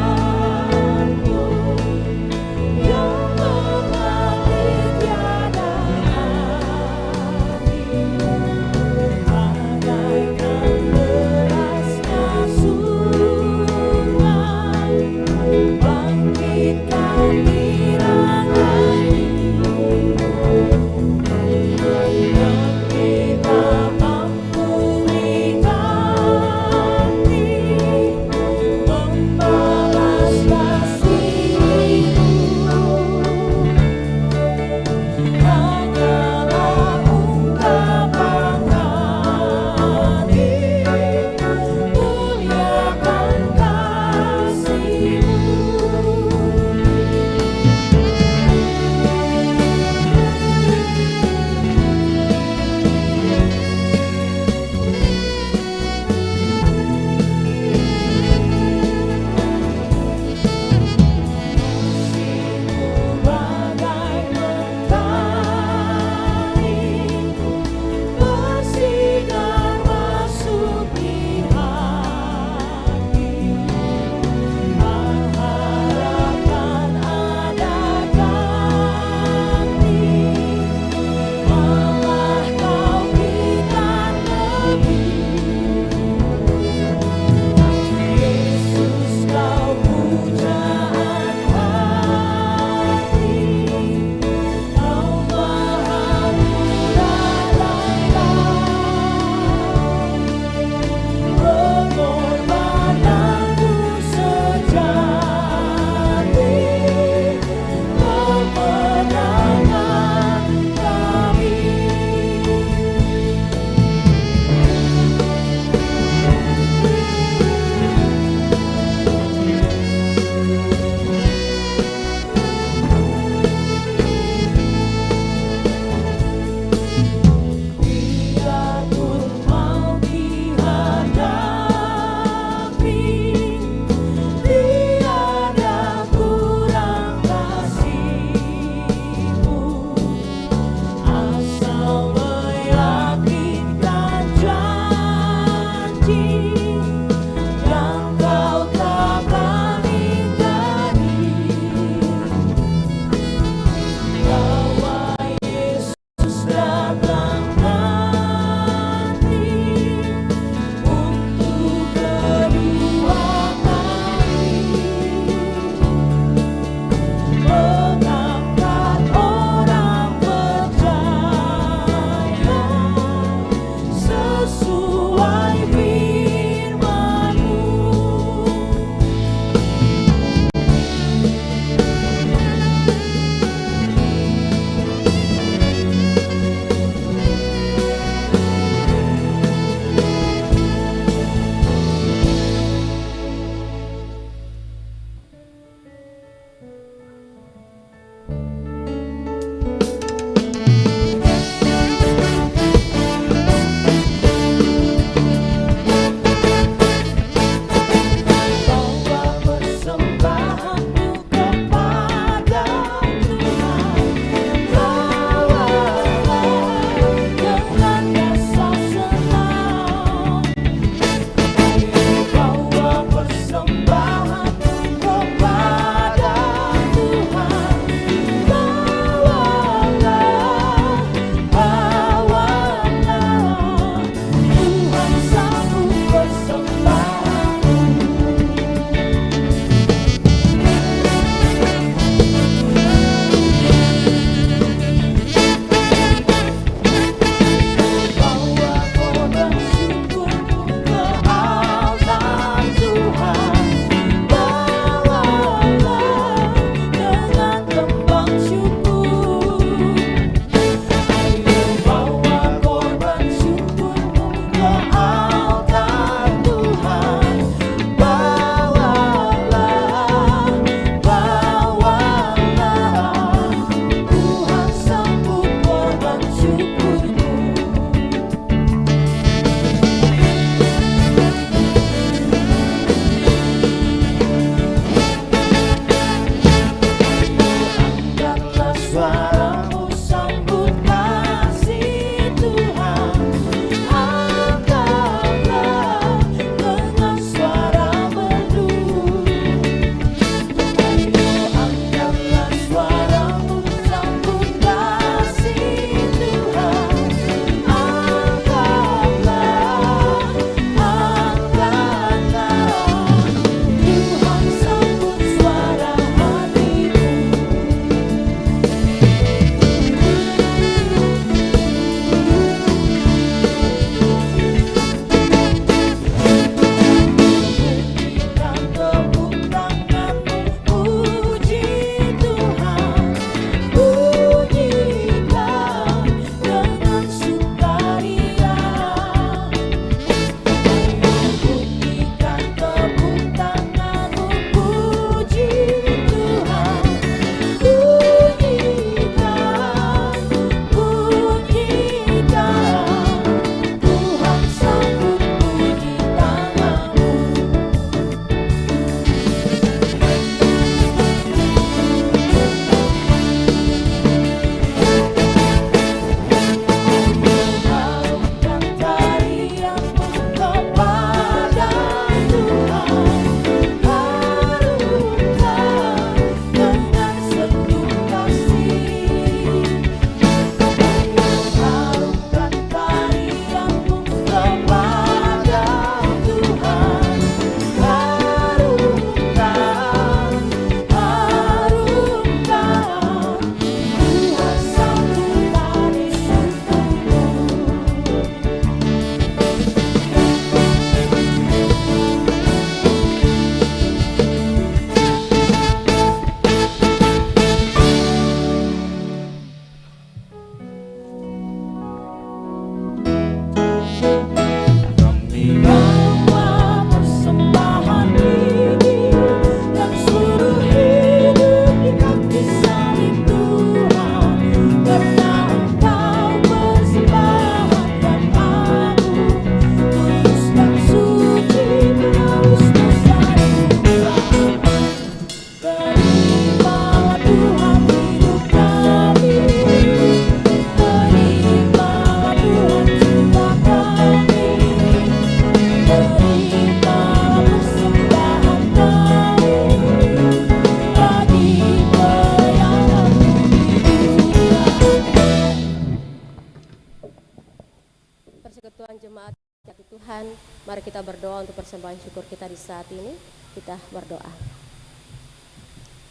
persembahan syukur kita di saat ini. Kita berdoa.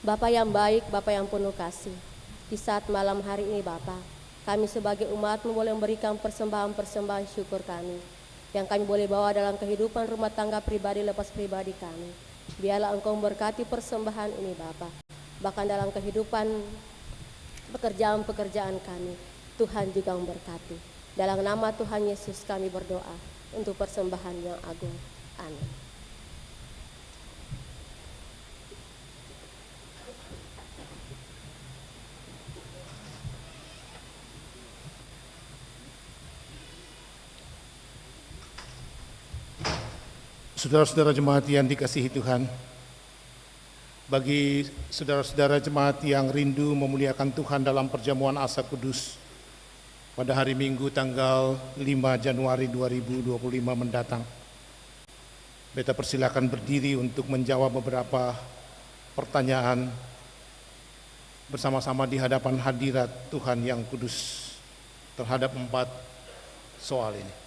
Bapa yang baik, Bapa yang penuh kasih, di saat malam hari ini Bapa, kami sebagai umat-Mu boleh memberikan persembahan-persembahan syukur kami, yang kami boleh bawa dalam kehidupan rumah tangga pribadi lepas pribadi kami. Biarlah Engkau memberkati persembahan ini Bapa, bahkan dalam kehidupan pekerjaan-pekerjaan kami, Tuhan juga memberkati. Dalam nama Tuhan Yesus kami berdoa untuk persembahan yang agung. Amin. Saudara-saudara jemaat yang dikasihi Tuhan, bagi saudara-saudara jemaat yang rindu memuliakan Tuhan dalam perjamuan Asa Kudus pada hari Minggu tanggal 5 Januari 2025 mendatang, beta persilakan berdiri untuk menjawab beberapa pertanyaan bersama-sama di hadapan hadirat Tuhan yang kudus terhadap 4 soal ini.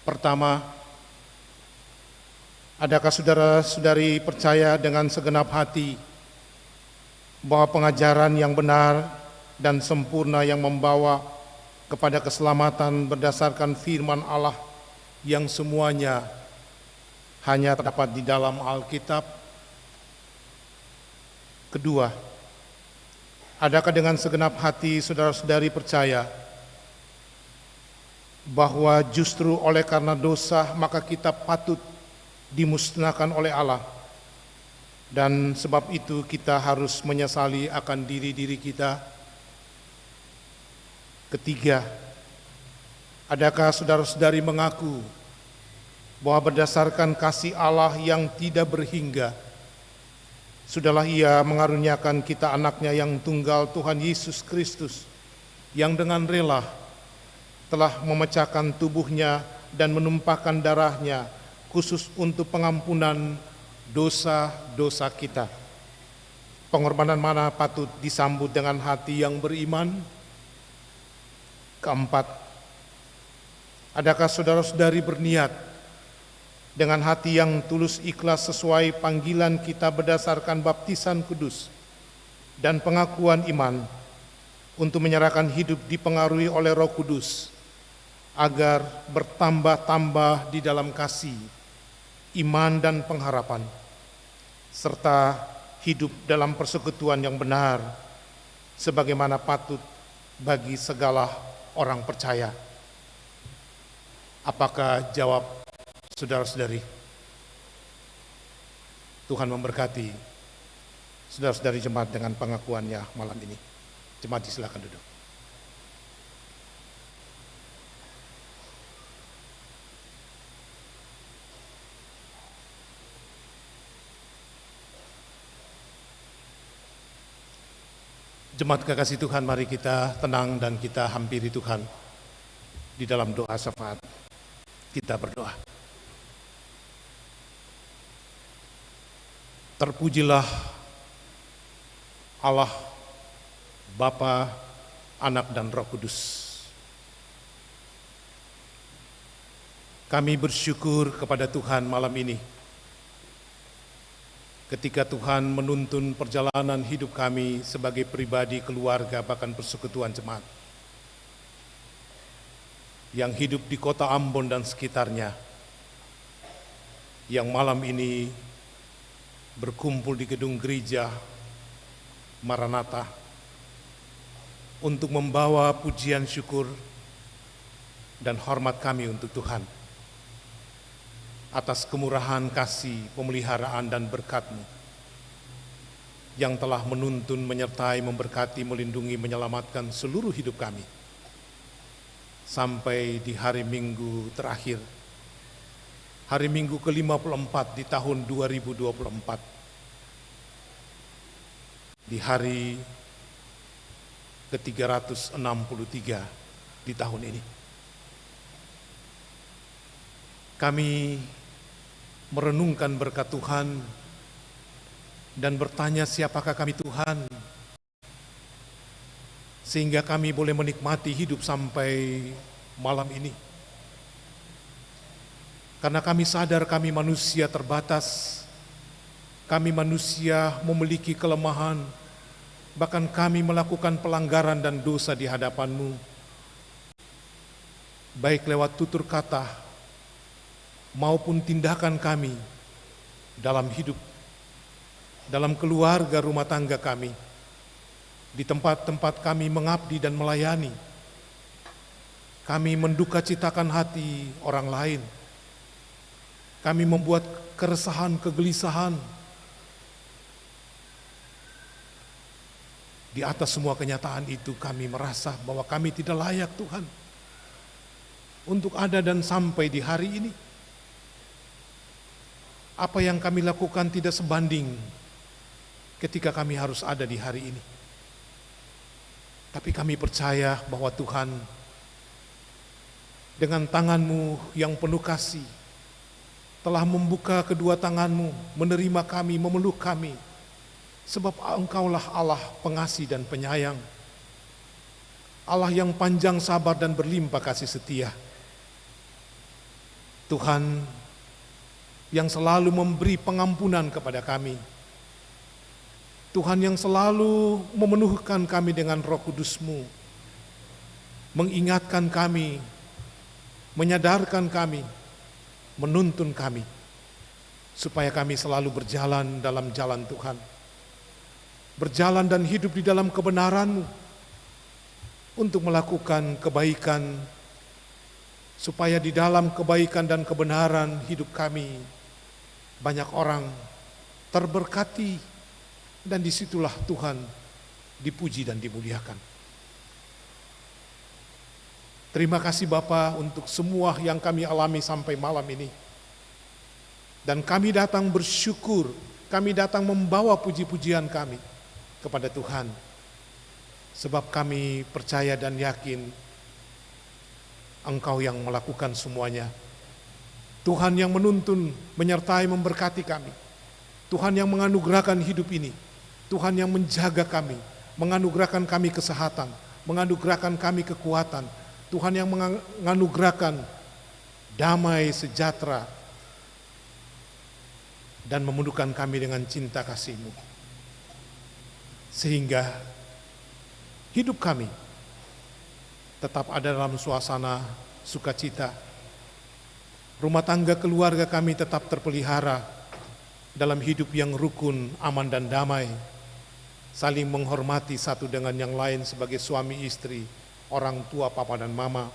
Pertama, adakah saudara-saudari percaya dengan segenap hati bahwa pengajaran yang benar dan sempurna yang membawa kepada keselamatan berdasarkan firman Allah yang semuanya hanya terdapat di dalam Alkitab? Kedua, adakah dengan segenap hati saudara-saudari percaya bahwa justru oleh karena dosa maka kita patut dimusnahkan oleh Allah, dan sebab itu kita harus menyesali akan diri-diri kita? Ketiga, adakah saudara-saudari mengaku bahwa berdasarkan kasih Allah yang tidak berhingga, sudahlah Ia mengaruniakan kita anaknya yang tunggal, Tuhan Yesus Kristus, yang dengan rela telah memecahkan tubuhnya dan menumpahkan darahnya khusus untuk pengampunan dosa-dosa kita? Pengorbanan mana patut disambut dengan hati yang beriman? Keempat, adakah saudara-saudari berniat dengan hati yang tulus ikhlas sesuai panggilan kita berdasarkan baptisan kudus dan pengakuan iman untuk menyerahkan hidup dipengaruhi oleh Roh Kudus agar bertambah-tambah di dalam kasih, iman dan pengharapan, serta hidup dalam persekutuan yang benar sebagaimana patut bagi segala orang percaya? Apakah jawab saudara-saudari? Tuhan memberkati saudara-saudari jemaat dengan pengakuannya malam ini. Jemaat silakan duduk. Jemaat kekasih Tuhan, mari kita tenang dan kita hampiri Tuhan di dalam doa syafaat. Kita berdoa. Terpujilah Allah, Bapa, Anak dan Roh Kudus. Kami bersyukur kepada Tuhan malam ini, ketika Tuhan menuntun perjalanan hidup kami sebagai pribadi, keluarga, bahkan persekutuan jemaat yang hidup di kota Ambon dan sekitarnya, yang malam ini berkumpul di gedung gereja Maranatha untuk membawa pujian syukur dan hormat kami untuk Tuhan atas kemurahan, kasih, pemeliharaan dan berkat-Mu yang telah menuntun, menyertai, memberkati, melindungi, menyelamatkan seluruh hidup kami sampai di hari Minggu terakhir, hari Minggu ke-54 di tahun 2024, di hari ke-363 di tahun ini. Kami merenungkan berkat Tuhan dan bertanya siapakah kami Tuhan, sehingga kami boleh menikmati hidup sampai malam ini. Karena kami sadar kami manusia terbatas, kami manusia memiliki kelemahan, bahkan kami melakukan pelanggaran dan dosa di hadapan-Mu, baik lewat tutur kata maupun tindakan kami dalam hidup, dalam keluarga rumah tangga kami, di tempat-tempat kami mengabdi dan melayani. Kami menduka citakan hati orang lain. Kami membuat keresahan, kegelisahan. Di atas semua kenyataan itu kami merasa bahwa kami tidak layak Tuhan untuk ada dan sampai di hari ini. Apa yang kami lakukan tidak sebanding ketika kami harus ada di hari ini. Tapi kami percaya bahwa Tuhan dengan tangan-Mu yang penuh kasih telah membuka kedua tangan-Mu, menerima kami, memeluk kami, sebab Engkaulah Allah pengasih dan penyayang, Allah yang panjang sabar dan berlimpah kasih setia, Tuhan yang selalu memberi pengampunan kepada kami, Tuhan yang selalu memenuhkan kami dengan Roh Kudus-Mu, mengingatkan kami, menyadarkan kami, menuntun kami, supaya kami selalu berjalan dalam jalan Tuhan, berjalan dan hidup di dalam kebenaran-Mu, untuk melakukan kebaikan, supaya di dalam kebaikan dan kebenaran hidup kami, banyak orang terberkati, dan disitulah Tuhan dipuji dan dimuliakan. Terima kasih Bapa untuk semua yang kami alami sampai malam ini. Dan kami datang bersyukur, kami datang membawa puji-pujian kami kepada Tuhan. Sebab kami percaya dan yakin Engkau yang melakukan semuanya. Tuhan yang menuntun, menyertai, memberkati kami. Tuhan yang menganugerahkan hidup ini. Tuhan yang menjaga kami, menganugerahkan kami kesehatan, menganugerahkan kami kekuatan. Tuhan yang menganugerahkan damai, sejahtera, dan memenuhkan kami dengan cinta kasih-Mu. Sehingga hidup kami tetap ada dalam suasana sukacita. Rumah tangga keluarga kami tetap terpelihara dalam hidup yang rukun, aman dan damai. Saling menghormati satu dengan yang lain sebagai suami istri, orang tua, papa dan mama,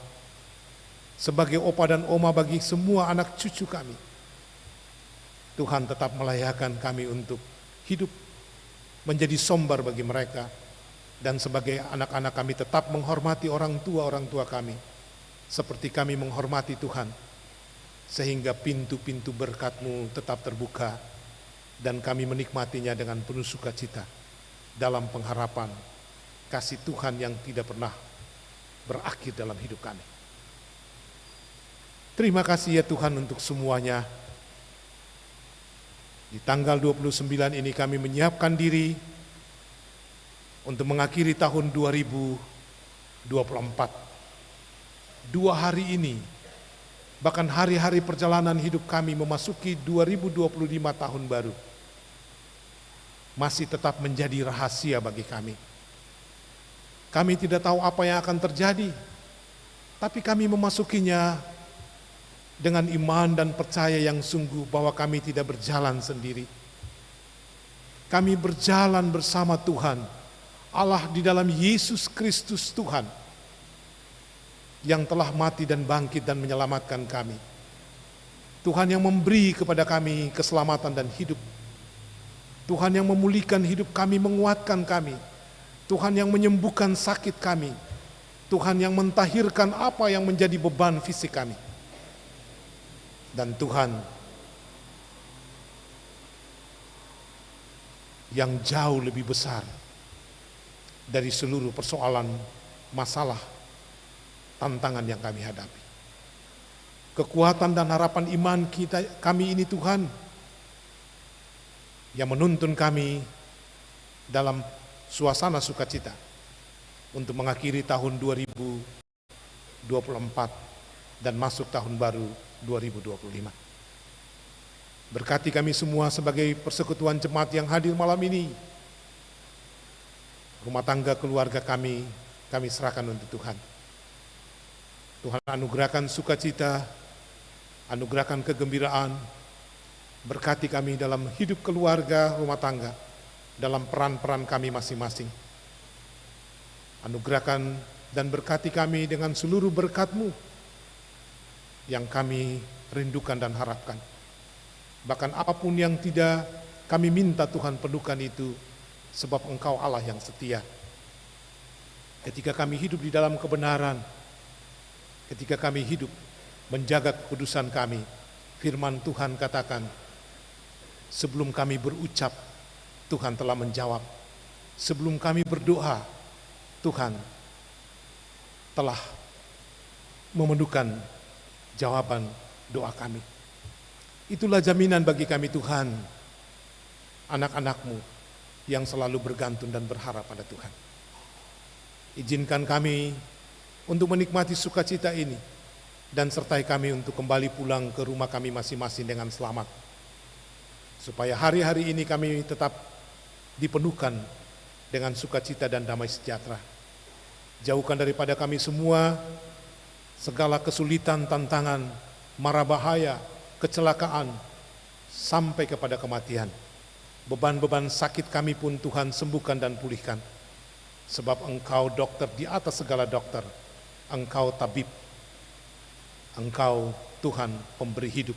sebagai opa dan oma bagi semua anak cucu kami. Tuhan tetap melayakan kami untuk hidup menjadi sumber bagi mereka, dan sebagai anak-anak kami tetap menghormati orang tua kami, seperti kami menghormati Tuhan, sehingga pintu-pintu berkat-Mu tetap terbuka, dan kami menikmatinya dengan penuh sukacita, dalam pengharapan kasih Tuhan yang tidak pernah berakhir dalam hidup kami. Terima kasih ya Tuhan untuk semuanya. Di tanggal 29 ini kami menyiapkan diri untuk mengakhiri tahun 2024. 2 hari ini, bahkan hari-hari perjalanan hidup kami memasuki 2025 tahun baru, masih tetap menjadi rahasia bagi kami. Kami tidak tahu apa yang akan terjadi, tapi kami memasukinya dengan iman dan percaya yang sungguh bahwa kami tidak berjalan sendiri. Kami berjalan bersama Tuhan, Allah di dalam Yesus Kristus Tuhan, yang telah mati dan bangkit dan menyelamatkan kami. Tuhan yang memberi kepada kami keselamatan dan hidup. Tuhan yang memulihkan hidup kami, menguatkan kami. Tuhan yang menyembuhkan sakit kami. Tuhan yang mentahirkan apa yang menjadi beban fisik kami. Dan Tuhan yang jauh lebih besar dari seluruh persoalan, masalah, tantangan yang kami hadapi. Kekuatan dan harapan iman kami ini Tuhan yang menuntun kami dalam suasana sukacita untuk mengakhiri tahun 2024 dan masuk tahun baru 2025. Berkati kami semua sebagai persekutuan jemaat yang hadir malam ini. Rumah tangga keluarga kami serahkan untuk Tuhan. Tuhan anugerahkan sukacita, anugerahkan kegembiraan, berkati kami dalam hidup keluarga, rumah tangga, dalam peran-peran kami masing-masing. Anugerahkan dan berkati kami dengan seluruh berkat-Mu yang kami rindukan dan harapkan. Bahkan apapun yang tidak kami minta Tuhan penuhkan itu, sebab Engkau Allah yang setia. Ketika kami hidup di dalam kebenaran, ketika kami hidup menjaga kekudusan kami, firman Tuhan katakan, sebelum kami berucap, Tuhan telah menjawab. Sebelum kami berdoa, Tuhan telah memenuhkan jawaban doa kami. Itulah jaminan bagi kami Tuhan, anak-anak-Mu yang selalu bergantung dan berharap pada Tuhan. Izinkan kami untuk menikmati sukacita ini dan sertai kami untuk kembali pulang ke rumah kami masing-masing dengan selamat. Supaya hari-hari ini kami tetap dipenuhkan dengan sukacita dan damai sejahtera. Jauhkan daripada kami semua segala kesulitan, tantangan, mara bahaya, kecelakaan, sampai kepada kematian. Beban-beban sakit kami pun Tuhan sembuhkan dan pulihkan. Sebab Engkau dokter di atas segala dokter. Engkau tabib. Engkau Tuhan pemberi hidup.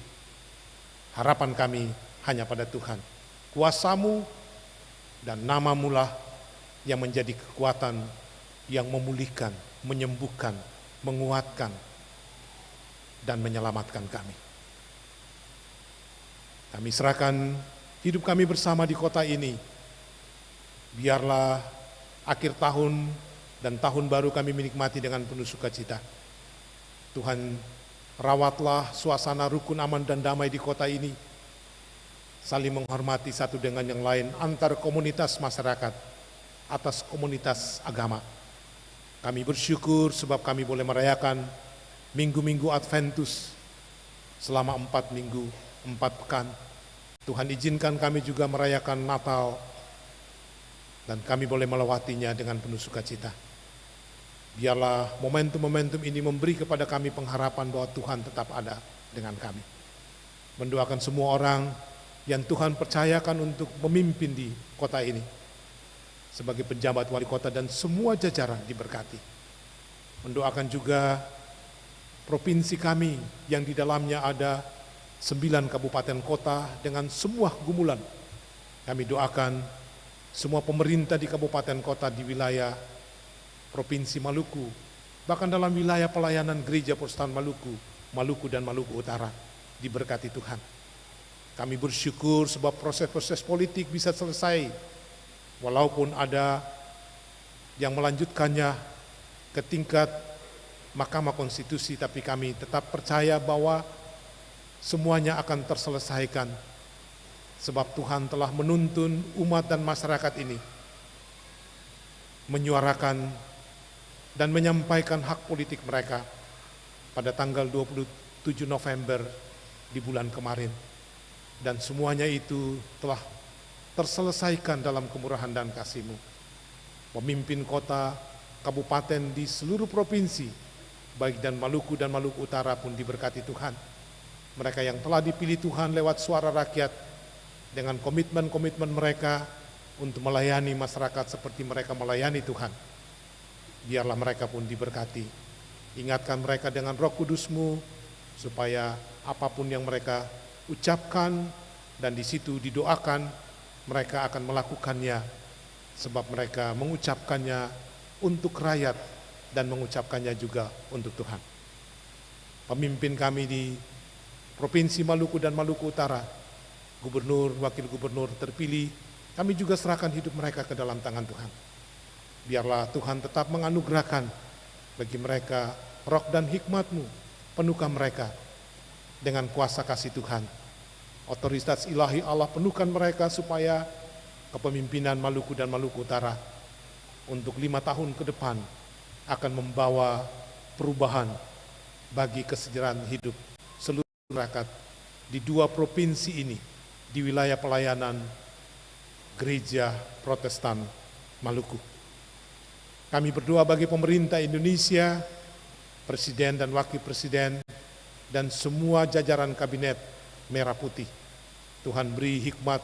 Harapan kami hanya pada Tuhan. Kuasa-Mu dan nama-Mu lah yang menjadi kekuatan yang memulihkan, menyembuhkan, menguatkan, dan menyelamatkan kami. Kami serahkan hidup kami bersama di kota ini. Biarlah akhir tahun dan tahun baru kami menikmati dengan penuh sukacita. Tuhan, rawatlah suasana rukun, aman, dan damai di kota ini. Saling menghormati satu dengan yang lain antar komunitas masyarakat, atas komunitas agama. Kami bersyukur sebab kami boleh merayakan minggu-minggu Adventus selama 4 minggu, 4 pekan. Tuhan izinkan kami juga merayakan Natal dan kami boleh melewatinya dengan penuh sukacita. Biarlah momentum-momentum ini memberi kepada kami pengharapan bahwa Tuhan tetap ada dengan kami. Mendoakan semua orang yang Tuhan percayakan untuk memimpin di kota ini sebagai penjabat wali kota dan semua jajaran diberkati. Mendoakan juga provinsi kami yang di dalamnya ada 9 kabupaten kota dengan semua gumulan. Kami doakan semua pemerintah di kabupaten kota di wilayah Provinsi Maluku, bahkan dalam wilayah pelayanan Gereja Protestan Maluku dan Maluku Utara, diberkati Tuhan. Kami bersyukur sebab proses-proses politik bisa selesai, walaupun ada yang melanjutkannya ke tingkat Mahkamah Konstitusi, tapi kami tetap percaya bahwa semuanya akan terselesaikan, sebab Tuhan telah menuntun umat dan masyarakat ini menyuarakan dan menyampaikan hak politik mereka pada tanggal 27 November di bulan kemarin. Dan semuanya itu telah terselesaikan dalam kemurahan dan kasih-Mu. Pemimpin kota, kabupaten di seluruh provinsi, baik dan Maluku Utara pun diberkati Tuhan. Mereka yang telah dipilih Tuhan lewat suara rakyat dengan komitmen-komitmen mereka untuk melayani masyarakat seperti mereka melayani Tuhan. Biarlah mereka pun diberkati. Ingatkan mereka dengan Roh Kudus-Mu supaya apapun yang mereka ucapkan dan di situ didoakan, mereka akan melakukannya sebab mereka mengucapkannya untuk rakyat dan mengucapkannya juga untuk Tuhan. Pemimpin kami di Provinsi Maluku dan Maluku Utara, gubernur, wakil gubernur terpilih, kami juga serahkan hidup mereka ke dalam tangan Tuhan. Biarlah Tuhan tetap menganugerahkan bagi mereka roh dan hikmat-Mu, penuhkan mereka dengan kuasa kasih Tuhan, Otoritas ilahi Allah penuhkan mereka supaya kepemimpinan Maluku dan Maluku Utara untuk 5 tahun ke depan akan membawa perubahan bagi kesejahteraan hidup seluruh masyarakat di 2 provinsi ini, di wilayah pelayanan Gereja Protestan Maluku. Kami berdoa bagi pemerintah Indonesia, Presiden dan Wakil Presiden, dan semua jajaran kabinet Merah Putih. Tuhan beri hikmat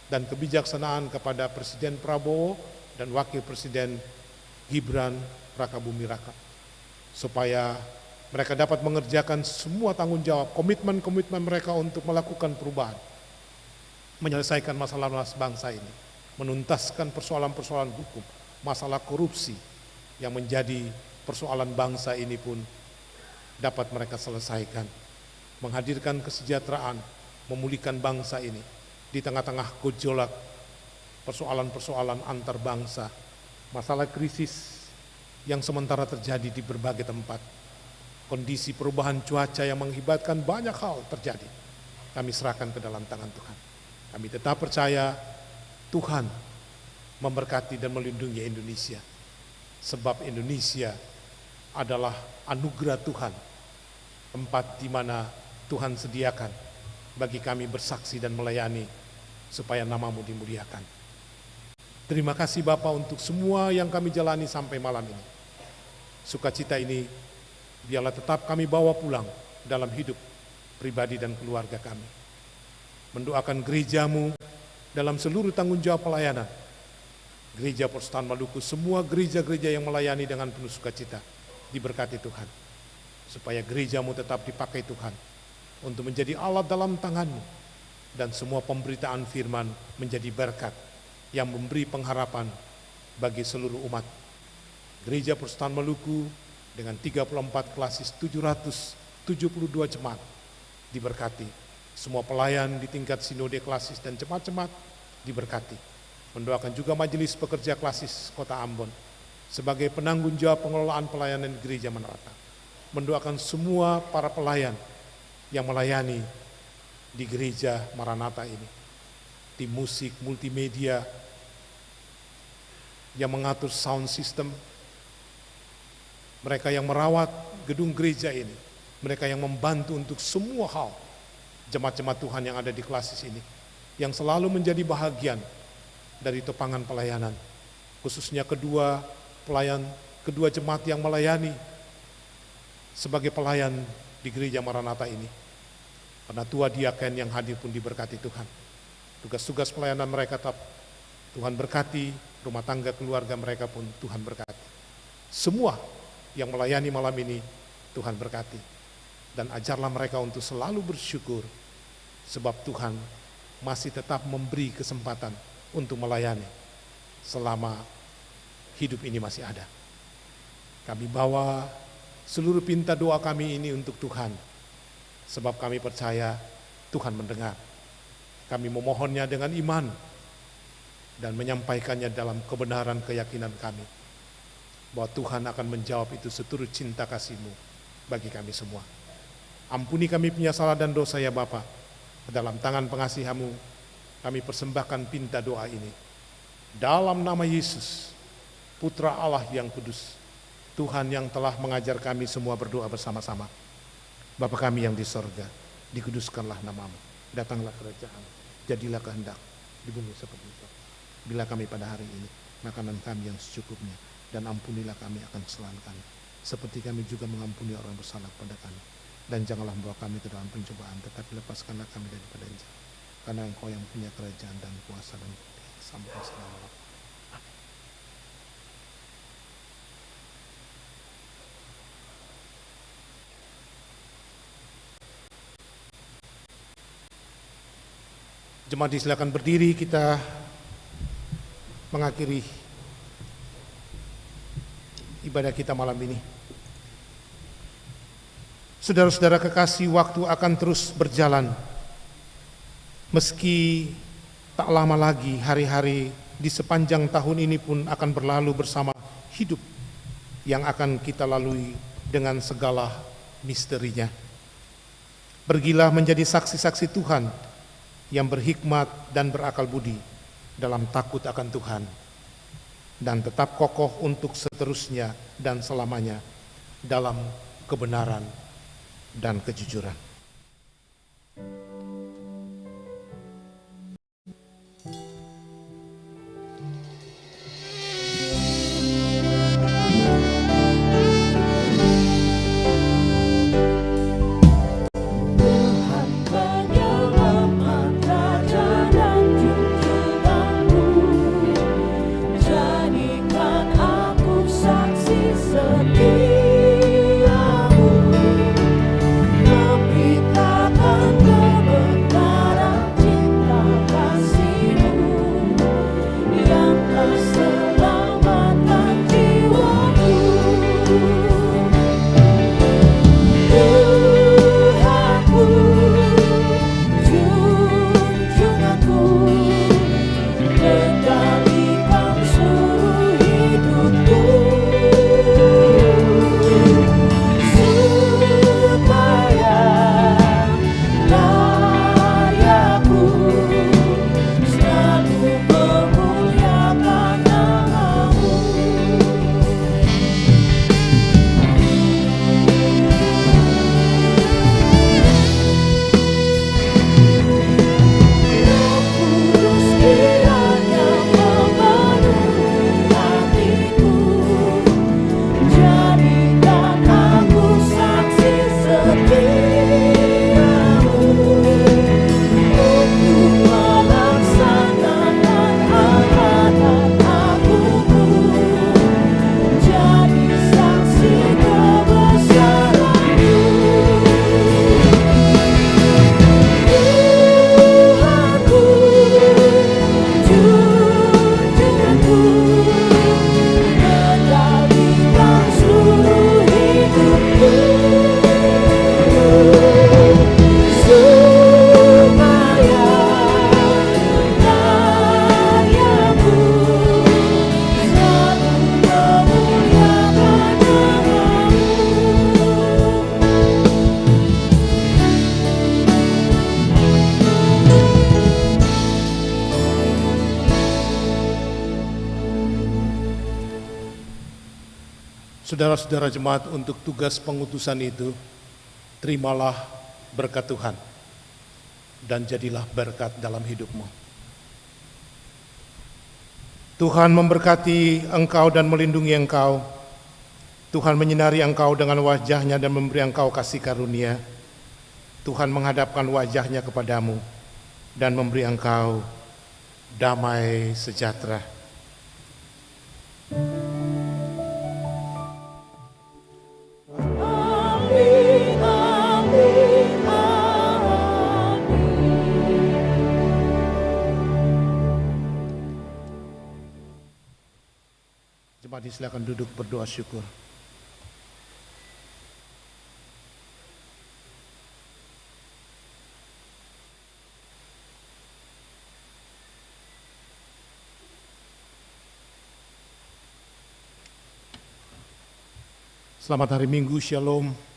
dan kebijaksanaan kepada Presiden Prabowo dan Wakil Presiden Gibran Rakabumi Raka, supaya mereka dapat mengerjakan semua tanggung jawab, komitmen-komitmen mereka untuk melakukan perubahan, menyelesaikan masalah bangsa ini, menuntaskan persoalan-persoalan hukum, masalah korupsi yang menjadi persoalan bangsa ini pun dapat mereka selesaikan, menghadirkan kesejahteraan, memulihkan bangsa ini di tengah-tengah gejolak persoalan-persoalan antar bangsa, masalah krisis yang sementara terjadi di berbagai tempat, kondisi perubahan cuaca yang mengakibatkan banyak hal terjadi. Kami serahkan ke dalam tangan Tuhan. Kami tetap percaya Tuhan memberkati dan melindungi Indonesia, sebab Indonesia adalah anugerah Tuhan, tempat di mana Tuhan sediakan bagi kami bersaksi dan melayani supaya namamu dimuliakan. Terima kasih Bapa untuk semua yang kami jalani sampai malam ini. Sukacita ini biarlah tetap kami bawa pulang dalam hidup pribadi dan keluarga kami. Mendoakan gerejamu dalam seluruh tanggung jawab pelayanan. Gereja Protestan Maluku, semua gereja-gereja yang melayani dengan penuh sukacita, diberkati Tuhan. Supaya gerejamu tetap dipakai Tuhan untuk menjadi alat dalam tanganmu, dan semua pemberitaan firman menjadi berkat yang memberi pengharapan bagi seluruh umat. Gereja Protestan Maluku dengan 34 klasis 772 jemaat diberkati. Semua pelayan di tingkat sinode klasis dan jemaat-jemaat diberkati. Mendoakan juga majelis pekerja klasis Kota Ambon sebagai penanggung jawab pengelolaan pelayanan gereja Maranatha. Mendoakan semua para pelayan yang melayani di gereja Maranatha ini, tim musik, multimedia, yang mengatur sound system, mereka yang merawat gedung gereja ini, mereka yang membantu untuk semua hal, jemaat-jemaat Tuhan yang ada di klasis ini, yang selalu menjadi bahagian dari topangan pelayanan, khususnya kedua jemaat yang melayani sebagai pelayan di gereja Maranatha ini. Karena tua diaken yang hadir pun diberkati Tuhan. Tugas-tugas pelayanan mereka tetap Tuhan berkati, rumah tangga keluarga mereka pun Tuhan berkati. Semua yang melayani malam ini Tuhan berkati. Dan ajarlah mereka untuk selalu bersyukur, sebab Tuhan masih tetap memberi kesempatan untuk melayani selama hidup ini masih ada. Kami bawa seluruh pinta doa kami ini untuk Tuhan, sebab kami percaya Tuhan mendengar. Kami memohonnya dengan iman dan menyampaikannya dalam kebenaran keyakinan kami, bahwa Tuhan akan menjawab itu seturut cinta kasih-Mu bagi kami semua. Ampuni kami punya salah dan dosa ya Bapa. Dalam tangan pengasihan-Mu kami persembahkan pinta doa ini. Dalam nama Yesus, Putra Allah yang kudus, Tuhan yang telah mengajar kami semua berdoa bersama-sama. Bapa kami yang di sorga, dikuduskanlah nama-Mu, datanglah kerajaan, jadilah kehendak di bumi seperti itu. Bila kami pada hari ini makanan kami yang secukupnya, dan ampunilah kami akan kesalahan kami, seperti kami juga mengampuni orang bersalah pada kami. Dan janganlah membawa kami ke dalam pencobaan, tetapi lepaskanlah kami daripada yang jahat. Karena Engkau yang punya kerajaan dan kuasa dan kemuliaan sampai selama-lamanya. Jemaat silakan berdiri, kita mengakhiri ibadah kita malam ini. Saudara-saudara kekasih, waktu akan terus berjalan. Meski tak lama lagi hari-hari di sepanjang tahun ini pun akan berlalu bersama hidup yang akan kita lalui dengan segala misterinya. Pergilah menjadi saksi-saksi Tuhan yang berhikmat dan berakal budi dalam takut akan Tuhan, dan tetap kokoh untuk seterusnya dan selamanya dalam kebenaran dan kejujuran. Saudara-saudara jemaat, untuk tugas pengutusan itu, terimalah berkat Tuhan dan jadilah berkat dalam hidupmu. Tuhan memberkati engkau dan melindungi engkau. Tuhan menyinari engkau dengan wajah-Nya dan memberi engkau kasih karunia. Tuhan menghadapkan wajah-Nya kepadamu dan memberi engkau damai sejahtera. Jemaat silakan duduk berdoa syukur. Selamat hari Minggu, Shalom.